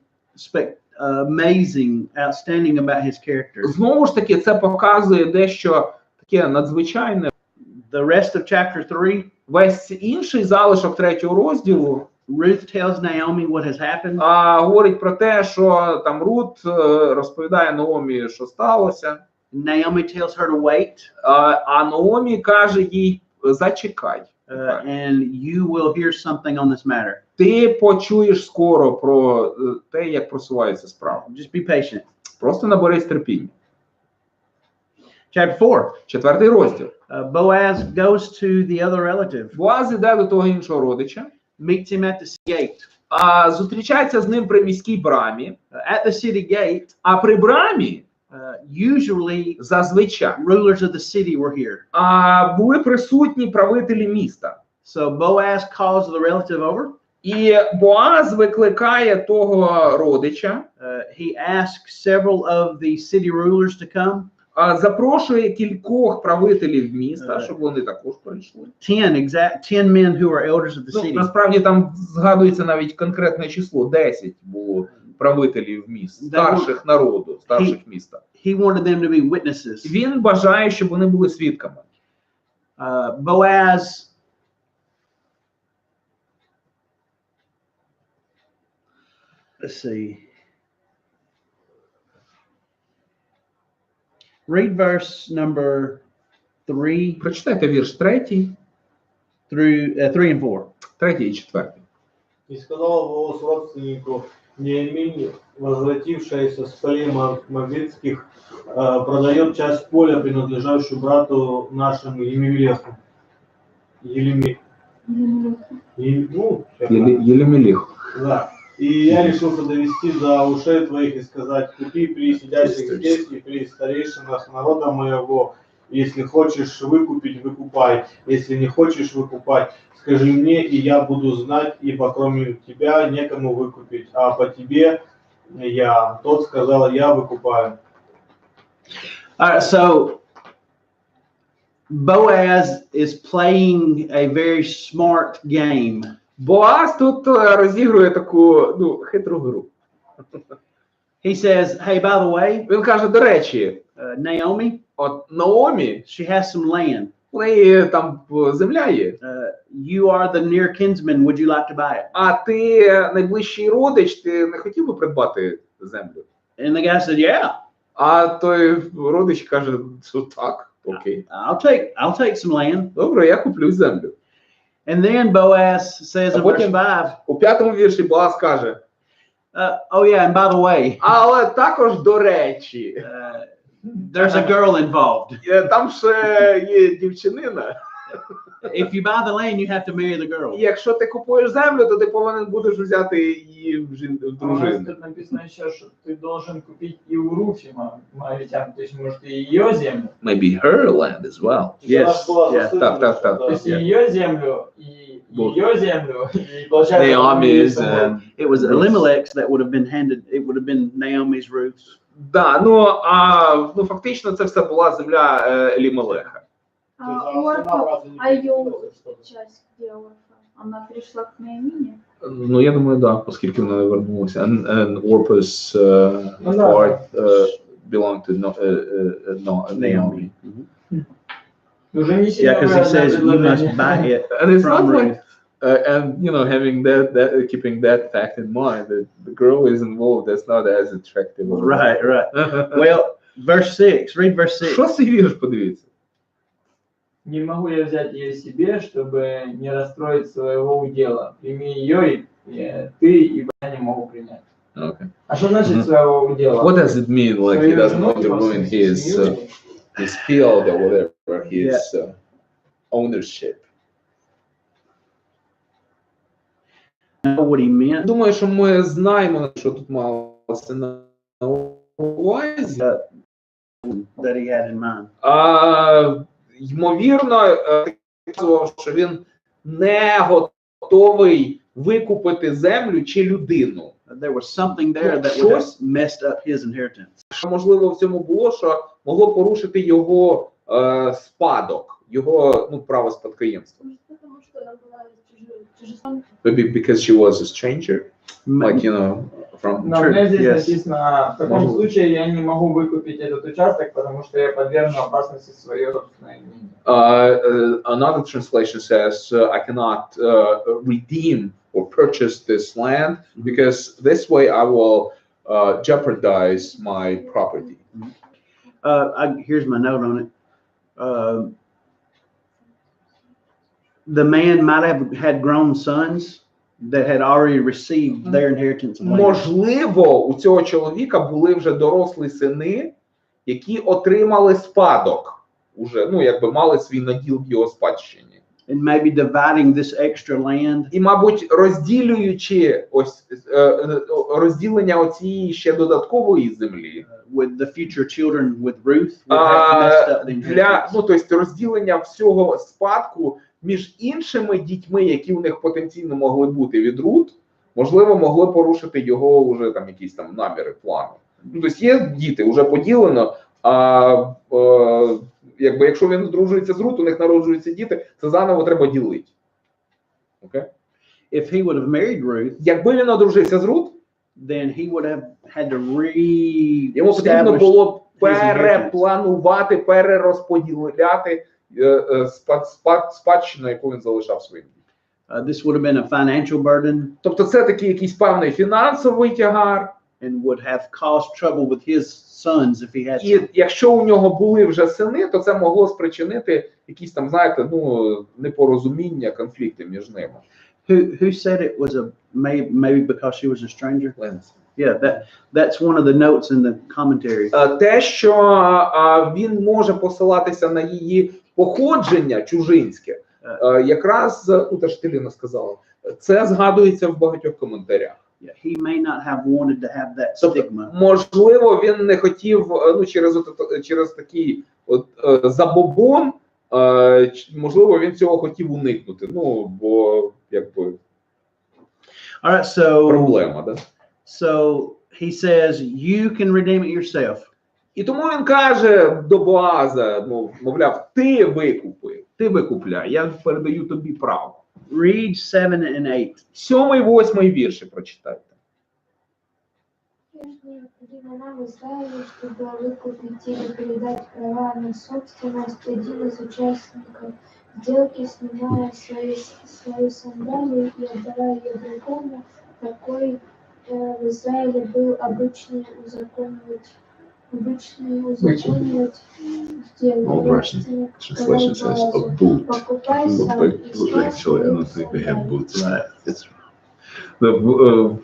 Speaker 1: amazing, outstanding about his character.
Speaker 2: Знову ж таки, це показує дещо таке надзвичайне.
Speaker 1: The rest of chapter 3,
Speaker 2: Весь інший залишок 3-го розділу
Speaker 1: Ruth tells Naomi what has happened.
Speaker 2: говорить про те, що там Рут розповідає Наомі, що сталося.
Speaker 1: Naomi tells her to wait.
Speaker 2: А Наомі каже їй, зачекай.
Speaker 1: And you will hear something on this matter.
Speaker 2: Ти почуєш скоро про те, як просувається справа.
Speaker 1: Just be patient.
Speaker 2: Просто наберись терпіння.
Speaker 1: Chapter 4.
Speaker 2: 4-й розділ.
Speaker 1: Boaz goes to the other relative,
Speaker 2: Боаз іде до того іншого родича,
Speaker 1: meets him at the gate.
Speaker 2: зустрічається з ним при міській брамі.
Speaker 1: At the city gate,
Speaker 2: А при брамі
Speaker 1: usually
Speaker 2: зазвичай
Speaker 1: rulers of the city were here.
Speaker 2: Були присутні правителі міста.
Speaker 1: So Boaz calls the relative over.
Speaker 2: І Боаз викликає того родича,
Speaker 1: He asks several of the city rulers to come.
Speaker 2: запрошує кількох правителів міста, щоб вони також прийшли.
Speaker 1: 10 men who are elders of the city.
Speaker 2: Насправді там згадується навіть конкретне число. 10 було правителів міст, старших народу, старших міста.
Speaker 1: He wanted them to be witnesses.
Speaker 2: Він бажає, щоб вони були свідками.
Speaker 1: Boaz let's see. Read verse number 3
Speaker 2: Прочитайте вірш 3
Speaker 1: through 3 and 4.
Speaker 2: 3 і 4.
Speaker 3: И сказал Бооз родственнику Неемии, возвратившаяся с полей Мавицких, продает часть поля, принадлежащую брату нашему Елемелеху.
Speaker 2: Єлемеліх.
Speaker 3: Да. И я решился довести до ушей твоих и сказать: купи при сидящих здесь и при старейшинах народа моего. Если хочешь выкупить, выкупай. Если не хочешь выкупать, скажи мне, и я буду знать, ибо кроме тебя некому выкупить. А по тебе я. Тот сказал: я выкупаю.
Speaker 1: All right, so Boaz is playing a very smart game.
Speaker 2: Боаз тут розігрує таку, хитру гру.
Speaker 1: He says, "Hey, by the way,
Speaker 2: Він каже, до речі,
Speaker 1: Naomi,
Speaker 2: от Наомі,
Speaker 1: she has some land.
Speaker 2: у неї там земля є,
Speaker 1: You are the near kinsman. Would you like to buy it?"
Speaker 2: а ти найближчий родич, ти не хотів би придбати землю?
Speaker 1: And the guy said, "Yeah,
Speaker 2: А той родич каже, що так, окей.
Speaker 1: I'll take some land."
Speaker 2: Добре, я куплю землю.
Speaker 1: And then Boaz says in verse 5,
Speaker 2: У 5-му вірші Боаз каже,
Speaker 1: "Oh yeah, and by the way,
Speaker 2: але також до речі,
Speaker 1: there's a girl involved.
Speaker 2: там ще є дівчинина.
Speaker 1: If you buy the land, you have to marry the girl."
Speaker 2: І якщо ти купуєш землю, то ти повинен будеш взяти її в дружину.
Speaker 7: Тут написано еще, что ты должен купить и у Руфи моавитян, то есть, может, и ее землю.
Speaker 2: Maybe her land as well.
Speaker 1: Yes, yeah,
Speaker 2: так.
Speaker 7: То есть, и ее землю, и
Speaker 2: Вот.
Speaker 7: ее землю, и получается...
Speaker 6: Naomi's,
Speaker 1: It was Elimelech's that would have been handed. It would have been Naomi's Ruth's.
Speaker 2: Да, фактично це все була земля Елімелеха.
Speaker 4: Орфа, а ее часть где Орфа? Она перешла к Наимине?
Speaker 2: Я думаю, да, оскільки вона не вернулася. And Orpah's part belonged to Naomi.
Speaker 7: Уже не
Speaker 1: Yeah,
Speaker 7: сильно
Speaker 1: because he says you must
Speaker 7: предложение.
Speaker 1: buy it
Speaker 2: And it's
Speaker 1: from
Speaker 2: not
Speaker 1: Ruth.
Speaker 2: like, and having keeping that fact in mind, that the girl is involved, that's not as attractive.
Speaker 1: Right. Well, verse 6. Read verse 6.
Speaker 2: Що цей вірш, подивіться?
Speaker 7: Не могу я взять ее себе, чтобы не расстроить своего удела. Прими ее, и ты, ибо я не могу принять.
Speaker 2: Okay.
Speaker 7: А что значит своего удела?
Speaker 2: What does it mean? Like he
Speaker 7: Свою
Speaker 2: doesn't
Speaker 7: жену
Speaker 2: want to
Speaker 7: просто
Speaker 2: ruin
Speaker 7: семью?
Speaker 2: his field or whatever, his ownership.
Speaker 1: Know what he meant.
Speaker 2: Думаю, що ми знаємо, що тут малося на увазі.
Speaker 1: That he had in mind.
Speaker 2: Ймовірно, казав, що він не готовий викупити землю чи людину.
Speaker 1: there was something there that would have messed up his inheritance.
Speaker 2: Можливо, в цьому було, що могло порушити його спадок, його право спадкоємства. Maybe because she was a stranger, like, you know, from
Speaker 7: Но у меня здесь написано, в таком случае я не могу выкупить этот участок, потому что я подвергну опасности свое собственное имение.
Speaker 2: Another translation says, I cannot redeem or purchase this land because this way I will jeopardize my property.
Speaker 1: Here's my note on it. The man might have had grown sons that had already received their inheritance.
Speaker 2: Можливо, у цього чоловіка були вже дорослі сини, які отримали спадок, уже, якби мали свій наділ в його спадщині.
Speaker 1: And maybe dividing this extra land.
Speaker 2: І, мабуть, розділюючи розділення оцієї ще додаткової землі.
Speaker 1: With the future children with Ruth would have messed up the inheritance.
Speaker 2: Тобто розділення всього спадку між іншими дітьми, які у них потенційно могли бути від Рут, можливо, могли порушити його вже там якісь там наміри, плани. Тобто є діти, вже поділено, якби якщо він одружується з Рут, у них народжуються діти, це заново треба ділити. Okay?
Speaker 1: If he would have married Ruth,
Speaker 2: якби він одружився з Рут,
Speaker 1: then he would have had to
Speaker 2: йому потрібно було перепланувати, перерозподіляти спадщину, яку він залишав своїм дітям.
Speaker 1: This would have been a financial burden.
Speaker 2: Тобто це такий якийсь певний фінансовий тягар.
Speaker 1: And would have caused trouble with his sons if he had.
Speaker 2: І якщо у нього були вже сини, то це могло спричинити якісь там, знаєте, непорозуміння, конфлікти між ними.
Speaker 1: Who said it was maybe because she was a stranger? Yeah, that's one of the notes in the commentary.
Speaker 2: Те, що він може посилатися на її походження чужинське, якраз Уташтиліна сказала, це згадується в багатьох коментарях.
Speaker 1: He may not have wanted to have that stigma.
Speaker 2: Можливо, він не хотів, через такий забобон, можливо, він цього хотів уникнути. Бо якби проблема, да?
Speaker 1: So he says you can redeem it yourself.
Speaker 2: І тому він каже до Боаза, мовляв, ти викупляй, я передаю тобі право.
Speaker 1: Read 7 and 8.
Speaker 2: 7-8 вірші прочитайте.
Speaker 5: Необходимо нам Израилю, чтобы выкупить или передать права на собственность, один из участников сделки, снимая свою сандалию и отдавая ее другому, такой в Израиле был обычный узаконивать сделку. Родственник покупай сам и
Speaker 6: В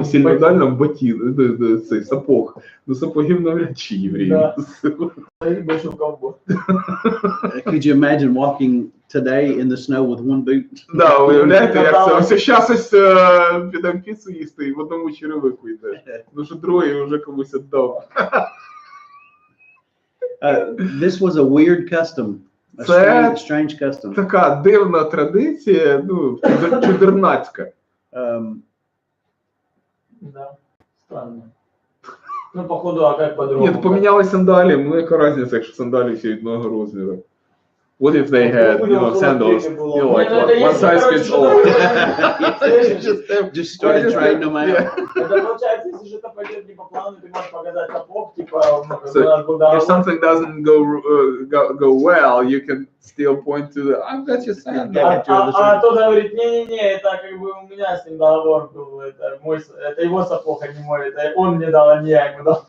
Speaker 6: сильнодальном ботинок, цей сапог. Сапогів навряд чи євреї.
Speaker 1: Could you imagine walking today in the snow with one boot?
Speaker 6: Да, уявляєте, як це? Ось зараз ось підемо піцу їсти і в одному черевику йде. Що другий вже комусь віддав.
Speaker 1: This was a weird custom. A strange custom.
Speaker 6: Така дивна традиція, чудернацька.
Speaker 7: Да, странно. Походу, а как по-другому?
Speaker 6: Ні, поміняли сандалі, яка різниця, якщо сандалі всі одного розміру. What if they had, sandals, like one size fits all?
Speaker 1: Just started trying them out.
Speaker 7: Это получается, если что-то пойдет не по плану, ты можешь показать сапог, типа,
Speaker 6: if something doesn't go well, you can still point to the, I've got your sandal.
Speaker 7: А тот говорит, не-не-не, это как бы у меня с ним договор был, это его сапог, а не мой, это он мне дал, а не я ему дал.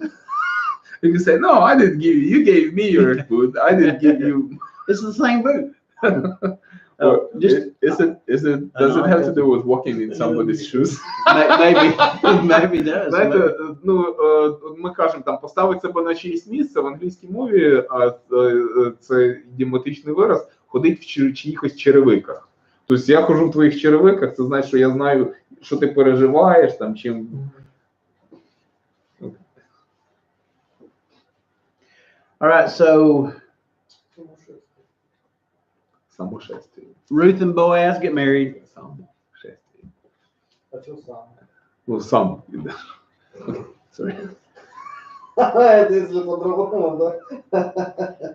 Speaker 6: You can say, no, I didn't give you gave me your boot, I didn't give you.
Speaker 1: It's the same boot.
Speaker 6: Does it have to do with walking in somebody's shoes?
Speaker 1: Maybe does.
Speaker 2: Знаєте, ми кажемо, там, поставити себе на чиєсь місце, в англійській мові, а це ідіоматичний вираз, ходить в чиїхось черевиках. Тобто я хожу в твоїх черевиках, це значить, що я знаю, що ти переживаєш, там, чим...
Speaker 1: All right, so
Speaker 2: Самошествие.
Speaker 1: Ruth and Boaz get married.
Speaker 2: Самошествие.
Speaker 6: Well, some. Okay, sorry.
Speaker 3: Это если по-другому, да?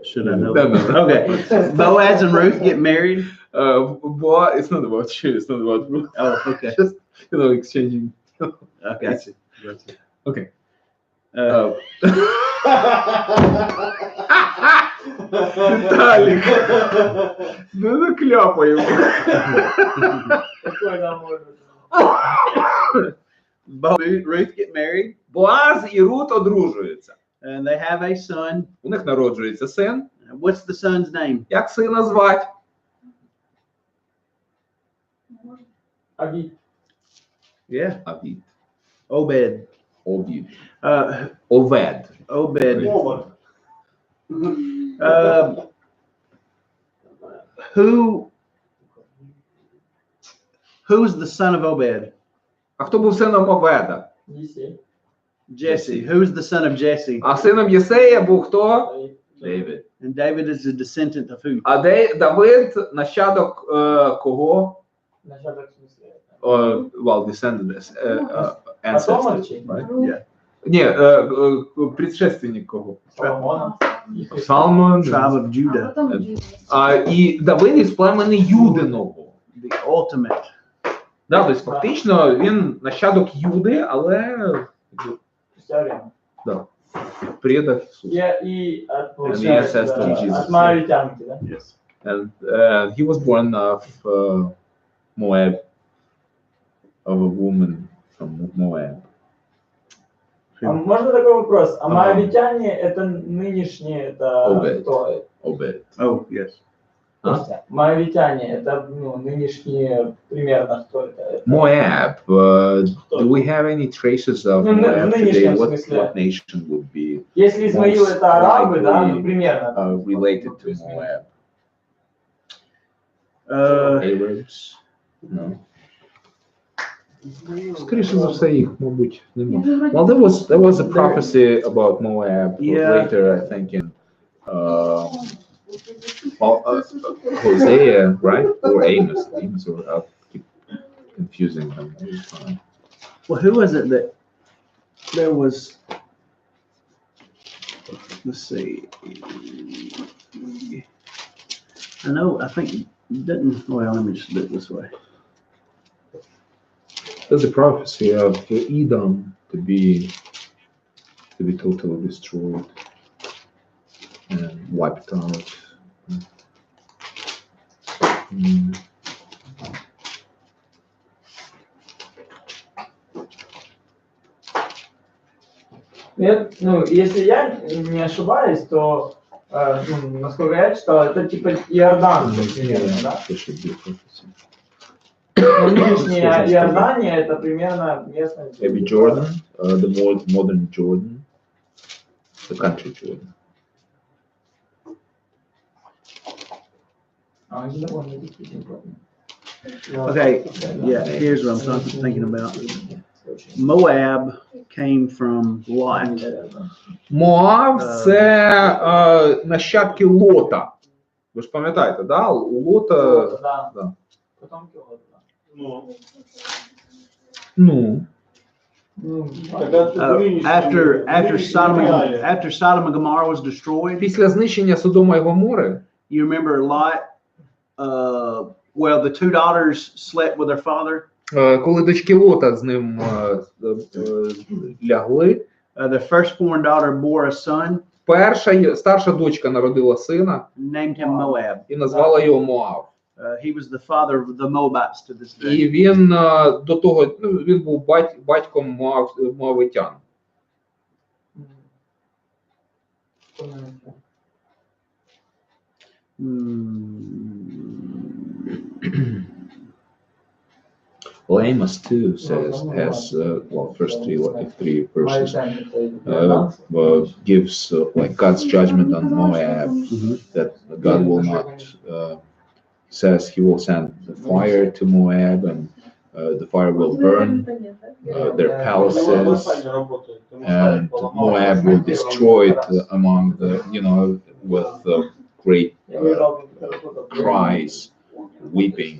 Speaker 1: Should I know?
Speaker 6: No.
Speaker 1: Okay. Boaz and Ruth get married.
Speaker 6: Boy, it's not about you. It's not about Ruth.
Speaker 1: Oh, okay.
Speaker 6: Just exchanging.
Speaker 1: Okay.
Speaker 6: Gotcha. Okay. Виталик, ну накляпай его.
Speaker 7: Какой нам может
Speaker 1: Ruth get married,
Speaker 2: Боаз і Рут одружуються.
Speaker 1: and they have a son.
Speaker 2: У них народжується син.
Speaker 1: What's the son's name?
Speaker 2: Як сина звать?
Speaker 7: Аби.
Speaker 1: Yeah,
Speaker 2: Авід.
Speaker 1: Obed.
Speaker 2: Обід.
Speaker 1: Obed.
Speaker 2: Овед.
Speaker 3: Повар.
Speaker 1: Who's the son of Obed?
Speaker 2: А хто був сином Оведа?
Speaker 7: Есей.
Speaker 1: Jesse. Who's the son of Jesse?
Speaker 2: А сином Єсея був хто? Давид.
Speaker 1: And David is a descendant of who?
Speaker 2: А Давид нащадок кого?
Speaker 7: Нащадок в смысле.
Speaker 2: Well, descendants, ancestors, right?
Speaker 1: Yeah.
Speaker 2: Ні, предшественник кого?
Speaker 7: Соломона.
Speaker 2: Салмон.
Speaker 1: Tribe of Judah.
Speaker 4: потом Джуди.
Speaker 2: І Давид із племени Юдиного.
Speaker 1: The ultimate.
Speaker 2: Да, тобто фактично він нащадок Юди, але
Speaker 7: Спустя время.
Speaker 2: да, предав Ісусу.
Speaker 7: И от,
Speaker 2: ancestor
Speaker 7: получается,
Speaker 2: Jesus.
Speaker 7: от Моавитянки, да?
Speaker 1: Yes.
Speaker 2: And he was born of Moab, of a woman from Moab.
Speaker 7: А можно такой вопрос? А моавитяне это нынешние, это
Speaker 2: Обед.
Speaker 7: кто?
Speaker 2: Obed.
Speaker 1: Oh, yes.
Speaker 7: Слушайте, моавитяне это нынешние примерно кто это?
Speaker 2: Moab. Do we have any traces of
Speaker 7: Ну,
Speaker 2: Moab today?
Speaker 7: нынешнем
Speaker 2: What
Speaker 7: смысле.
Speaker 2: nation would be
Speaker 7: Если Измаил
Speaker 2: Most
Speaker 7: это арабы, да,
Speaker 2: likely,
Speaker 7: ну примерно.
Speaker 2: related to Moab? Arabs? No. Скоріше за все їх, мабуть, нема. Well, there was a prophecy about Moab
Speaker 1: Yeah.
Speaker 2: later, I think, in Hosea, right? Or Amos. Amos, or I'll keep confusing them every time.
Speaker 1: Well, who was it that there was? Let's see. I know. I think didn't. Well, let me just do it this way.
Speaker 2: There's a prophecy of Edom to be totally destroyed and wiped out. Mm.
Speaker 7: Ну, если я не ошибаюсь, то, насколько я читал, это типа Иордан, примерно, да?
Speaker 2: There should be a prophecy.
Speaker 7: Но нынешняя Иордания это примерно местность.
Speaker 2: Maybe Jordan, the more modern Jordan, the country Jordan.
Speaker 1: Okay. Yeah. Here's what I'm thinking about. Moab came from Lot.
Speaker 2: Моав це нащадки Лота. Ви ж пам'ятаєте, да? У Лота.
Speaker 7: Да.
Speaker 2: Да.
Speaker 7: Потомки Лота, да.
Speaker 2: Ну.
Speaker 1: After Sodom and Gomorrah was destroyed,
Speaker 2: Після знищення Содома і Гомори,
Speaker 1: you remember Lot. Well, the two daughters slept with their father.
Speaker 2: коли дочки Лота з ним лягли,
Speaker 1: The firstborn daughter bore a son,
Speaker 2: старша дочка народила сина
Speaker 1: named him Moab.
Speaker 2: і назвала його Моав.
Speaker 1: He was the father of the Moabites to this day.
Speaker 2: І він до того, він був батьком моавитян. Well, Amos 2 has first three verses gives like God's judgment on Moab, that God will not says He will send the fire to Moab, and the fire will burn their palaces, and Moab will destroy it among the with great cries, weeping.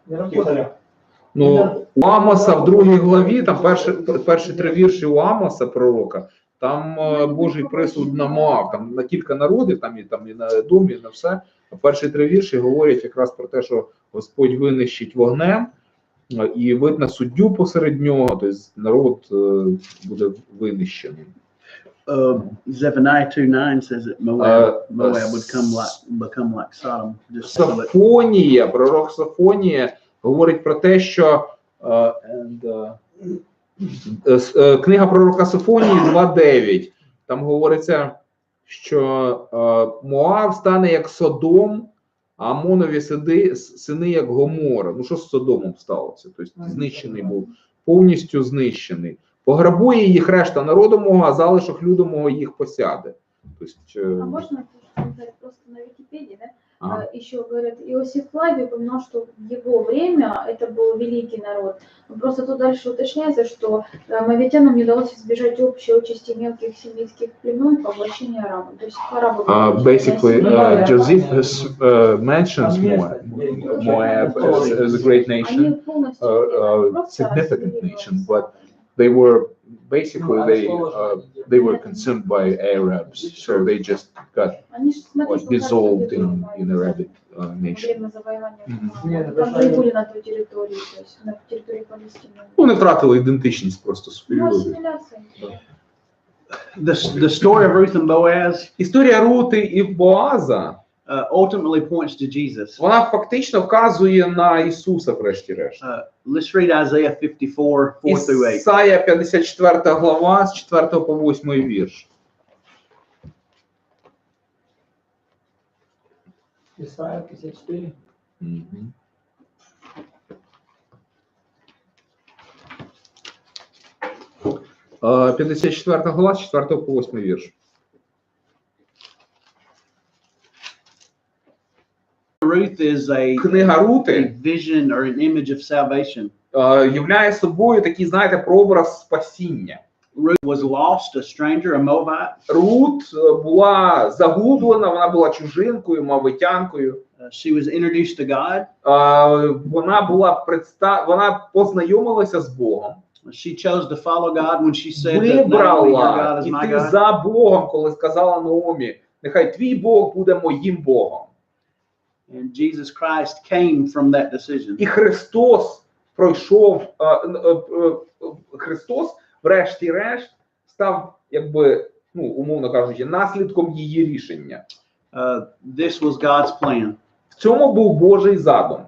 Speaker 3: Не работали.
Speaker 2: Ну, у Амоса в 2 главі, там перші 3 вірші у Амоса, пророка, там Божий присуд на Моав, там на кілька народів, там і на Едом, і на все. А перші 3 вірші говорять якраз про те, що Господь винищить вогнем, і видно суддю посеред нього, тобто народ буде винищений.
Speaker 1: Zephaniah 2:9 says that Moab would become like Sodom.
Speaker 2: Сафонія, пророк Сафонія говорить про те, що книга пророка Сафонії 2:9, там говориться, що Моав стане як Содом, а Амонові сини як Гомора. Ну що з Содомом сталося? Тобто знищений був, повністю знищений. Пограбує їх решта народу мого, а залишок люду мого їх посяде. Тобто,
Speaker 4: а можно сказать просто на Википедии, да? Еще говорят, Иосиф Флавий упоминал, что в его время это был великий народ. Но просто тут дальше уточняется, что мавитянам не удалось избежать общей участи мелких семитских племен поглощения арабов. То есть арабы...
Speaker 2: Basically, Josephus mentions Moab as a great nation, significant nation, but they were basically they were consumed by Arabs, so they just got dissolved in Arabic nation. Вони втратили ідентичність просто свою.
Speaker 1: The story of Ruth and Boaz
Speaker 2: Історія Рути і Боаза
Speaker 1: ultimately points to Jesus.
Speaker 2: вона фактично вказує на Ісуса, врешті-решт.
Speaker 1: Let's read Isaiah 54, 4 through 8.
Speaker 2: Ісая 54 глава, з 4 по 8 вірш.
Speaker 3: Исайя 54.
Speaker 2: Мгм. Е, 54 глава, з 4 по 8 вірш.
Speaker 1: Ruth is a
Speaker 2: Книга Рути
Speaker 1: vision or an image of salvation.
Speaker 2: являє собою такий, знаєте, прообраз спасіння.
Speaker 1: Ruth was lost, a stranger, a Moabite.
Speaker 2: Рут була загублена, вона була чужинкою, мавитянкою.
Speaker 1: She was introduced to God.
Speaker 2: Вона познайомилася з Богом.
Speaker 1: She chose to follow God when she said that not only your
Speaker 2: Вибрала
Speaker 1: God is my
Speaker 2: іти
Speaker 1: God.
Speaker 2: за Богом, коли сказала Наомі, нехай твій Бог буде моїм Богом.
Speaker 1: And Jesus Christ came from that decision.
Speaker 2: І Христос пройшов, Христос врешті-решт став, якби, ну, умовно кажучи, наслідком її рішення.
Speaker 1: This was God's plan.
Speaker 2: В цьому був Божий задум.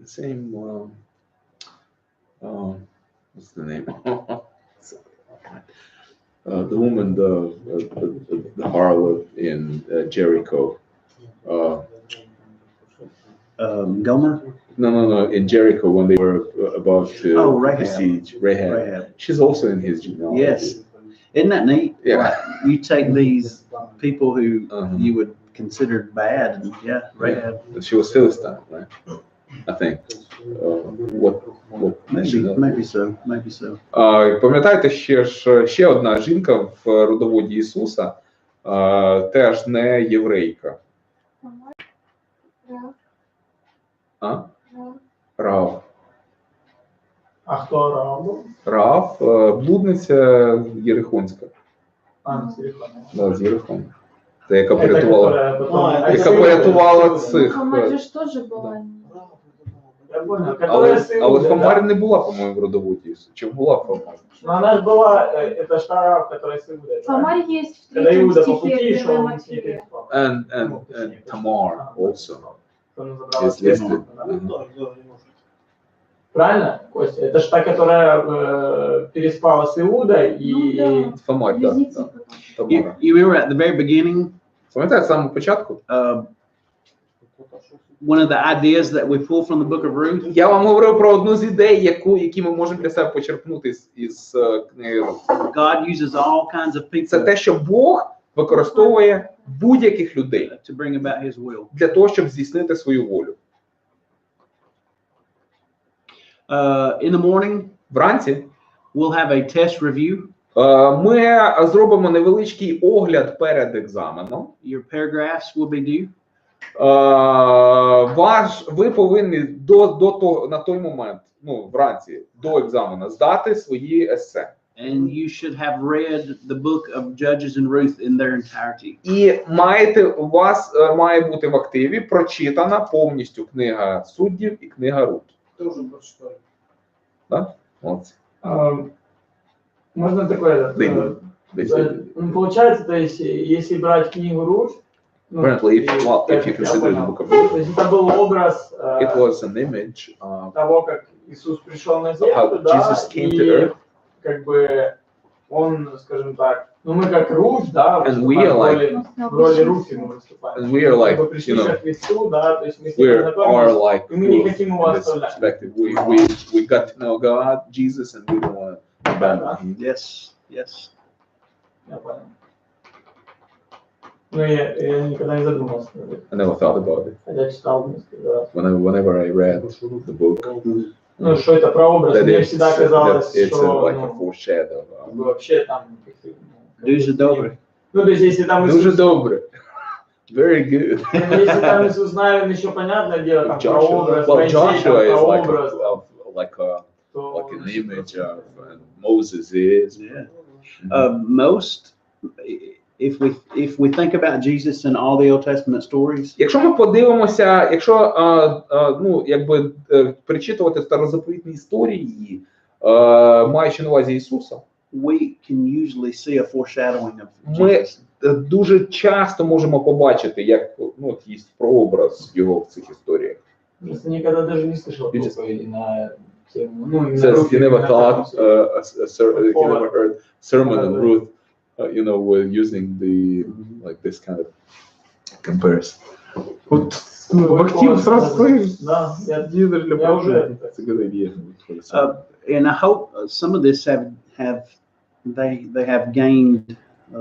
Speaker 2: The same, what's the name? The woman, the harlot in Jericho.
Speaker 1: Gomer?
Speaker 2: No. In Jericho, when they were about to besiege
Speaker 1: Rahab.
Speaker 2: She's also in his genealogy.
Speaker 1: Yes. Isn't that neat?
Speaker 2: Yeah.
Speaker 1: You take these people who you would consider bad, and Rahab.
Speaker 2: She was Philistine, right? I think.
Speaker 1: Maybe so.
Speaker 2: Пам'ятаєте, ще одна жінка в родоводі Ісуса, теж не єврейка. Рав.
Speaker 3: А хто Рав?
Speaker 2: Рав, блудниця Єрихонська.
Speaker 3: З Єрихона.
Speaker 2: Да, з Єрихона. Та, яка порятувала цих.
Speaker 4: Хамар же ж теж була.
Speaker 3: Я понял.
Speaker 2: Але Хамар не була, по-моєму, в родоводі Ісуса. Чи була Хамар?
Speaker 3: Ну, она же была, это ж та Рав, которая с Иудой.
Speaker 4: Хамар есть в
Speaker 3: Когда
Speaker 4: 3
Speaker 3: Иуда по
Speaker 4: стихе
Speaker 3: пути шел,
Speaker 4: первой
Speaker 3: он с ней
Speaker 4: Матфея.
Speaker 3: переспал.
Speaker 2: And Tamar also
Speaker 3: Он забрал
Speaker 2: is listed.
Speaker 3: Правильно, Костя? Это ж та, которая переспала с Иудой и...
Speaker 2: Хамар, так.
Speaker 1: You remember at the very beginning,
Speaker 2: Пам'ятаєте, з самого початку?
Speaker 1: one of the ideas that we pull from the book of Ruth?
Speaker 2: Я вам говорив про одну з ідей, які ми можемо для себе почерпнути із книги Рут.
Speaker 1: God uses all kinds of people
Speaker 2: Це те, що Бог використовує будь-яких людей
Speaker 1: to bring about His will.
Speaker 2: для того, щоб здійснити свою волю.
Speaker 1: In the morning,
Speaker 2: Вранці
Speaker 1: we'll have a test review.
Speaker 2: Ми зробимо невеличкий огляд перед екзаменом.
Speaker 1: Your paragraphs will be due.
Speaker 2: Ви повинні на той момент, ну, вранці, до екзамену, здати свої есе.
Speaker 1: And you should have read the book of Judges and Ruth in their entirety.
Speaker 2: І у вас має бути в активі прочитана повністю книга Суддів і книга Рут.
Speaker 3: Тоже прочитаю.
Speaker 2: Да? Молодці.
Speaker 3: Можно такое? Ну, получается, то есть, если брать книгу Рут, ну,
Speaker 2: Apparently, if you consider the book of Ruth,
Speaker 3: то есть это был образ
Speaker 2: it was an image
Speaker 3: того, как Иисус пришел на
Speaker 2: of
Speaker 3: землю,
Speaker 2: how
Speaker 3: да,
Speaker 2: Jesus came to
Speaker 3: и
Speaker 2: earth.
Speaker 3: как бы он, скажем так, ну мы как Рут, да,
Speaker 2: And we are like,
Speaker 3: в роли Руфи мы выступаем.
Speaker 2: and we are like,
Speaker 3: Мы пришли
Speaker 2: you know,
Speaker 3: к Христу, да, то есть мы с
Speaker 2: we
Speaker 3: ним
Speaker 2: are
Speaker 3: познакомились,
Speaker 2: like
Speaker 3: и мы не
Speaker 2: Ruth
Speaker 3: хотим
Speaker 2: in
Speaker 3: его
Speaker 2: this
Speaker 3: оставлять.
Speaker 2: perspective. We got to know God, Jesus, and we don't want to abandon him.
Speaker 1: Yes, yes.
Speaker 3: Я понял. Ну, я никогда не задумывался над этим.
Speaker 2: I never thought about it.
Speaker 3: Хотя читал несколько раз.
Speaker 2: Whenever I read the book,
Speaker 3: Ну, что это про образ,
Speaker 2: that
Speaker 3: мне
Speaker 2: it's,
Speaker 3: всегда казалось,
Speaker 2: it's
Speaker 3: что
Speaker 2: like a
Speaker 3: ну,
Speaker 2: foreshadow.
Speaker 3: вообще там...
Speaker 1: Дуже добре.
Speaker 3: Ну, то есть, если там
Speaker 2: Дуже
Speaker 3: Иисус...
Speaker 2: добре. Very good.
Speaker 3: Если там Иисус Навин, еще понятное дело, там про
Speaker 2: Joshua,
Speaker 3: образ,
Speaker 2: well,
Speaker 3: Моисей,
Speaker 2: Joshua
Speaker 3: там
Speaker 2: is
Speaker 3: про
Speaker 2: like
Speaker 3: образ,
Speaker 2: like an image of Moses is.
Speaker 1: Yeah. Most, if we think about Jesus and all the Old Testament stories,
Speaker 2: Якщо ми подивимося, якщо ну, якби перечитувати старозаповітні історії, маючи на увазі Ісуса,
Speaker 1: we can usually see a foreshadowing of
Speaker 2: ми
Speaker 1: Jesus.
Speaker 2: дуже часто можемо побачити, як ну, є прообраз його в цих історіях.
Speaker 3: Просто никогда даже не слышал
Speaker 2: You just-
Speaker 3: проповеди на тему. Ну, именно
Speaker 2: Says
Speaker 3: Руфь,
Speaker 2: he never
Speaker 3: именно
Speaker 2: thought,
Speaker 3: таком
Speaker 2: he never heard sermon on
Speaker 3: Yeah.
Speaker 2: Ruth, you know, with using the like this kind of comparison.
Speaker 6: От в актив сразу стоїш.
Speaker 3: Да, я
Speaker 6: Дідер для
Speaker 3: Я уже-
Speaker 6: прожити.
Speaker 2: That's a good idea.
Speaker 1: And I hope some of this they have gained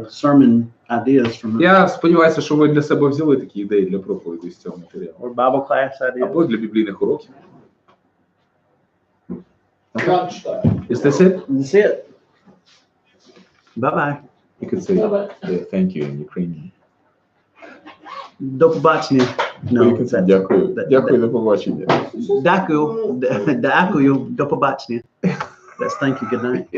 Speaker 1: sermon ideas from
Speaker 2: Я сподіваюся, що ви для себе взяли такі ідеї для проповіді з цього матеріалу.
Speaker 1: or Bible class ideas.
Speaker 2: Або для біблійних уроків.
Speaker 3: Кран читаю.
Speaker 2: Is this it?
Speaker 1: That's it. Bye-bye.
Speaker 2: You could say
Speaker 3: Bye-bye.
Speaker 2: thank you in Ukrainian.
Speaker 1: До побачення.
Speaker 6: You can say дякую. Дякую, до побачення.
Speaker 1: Дякую. Дякую. До побачення. That's thank you. Good night.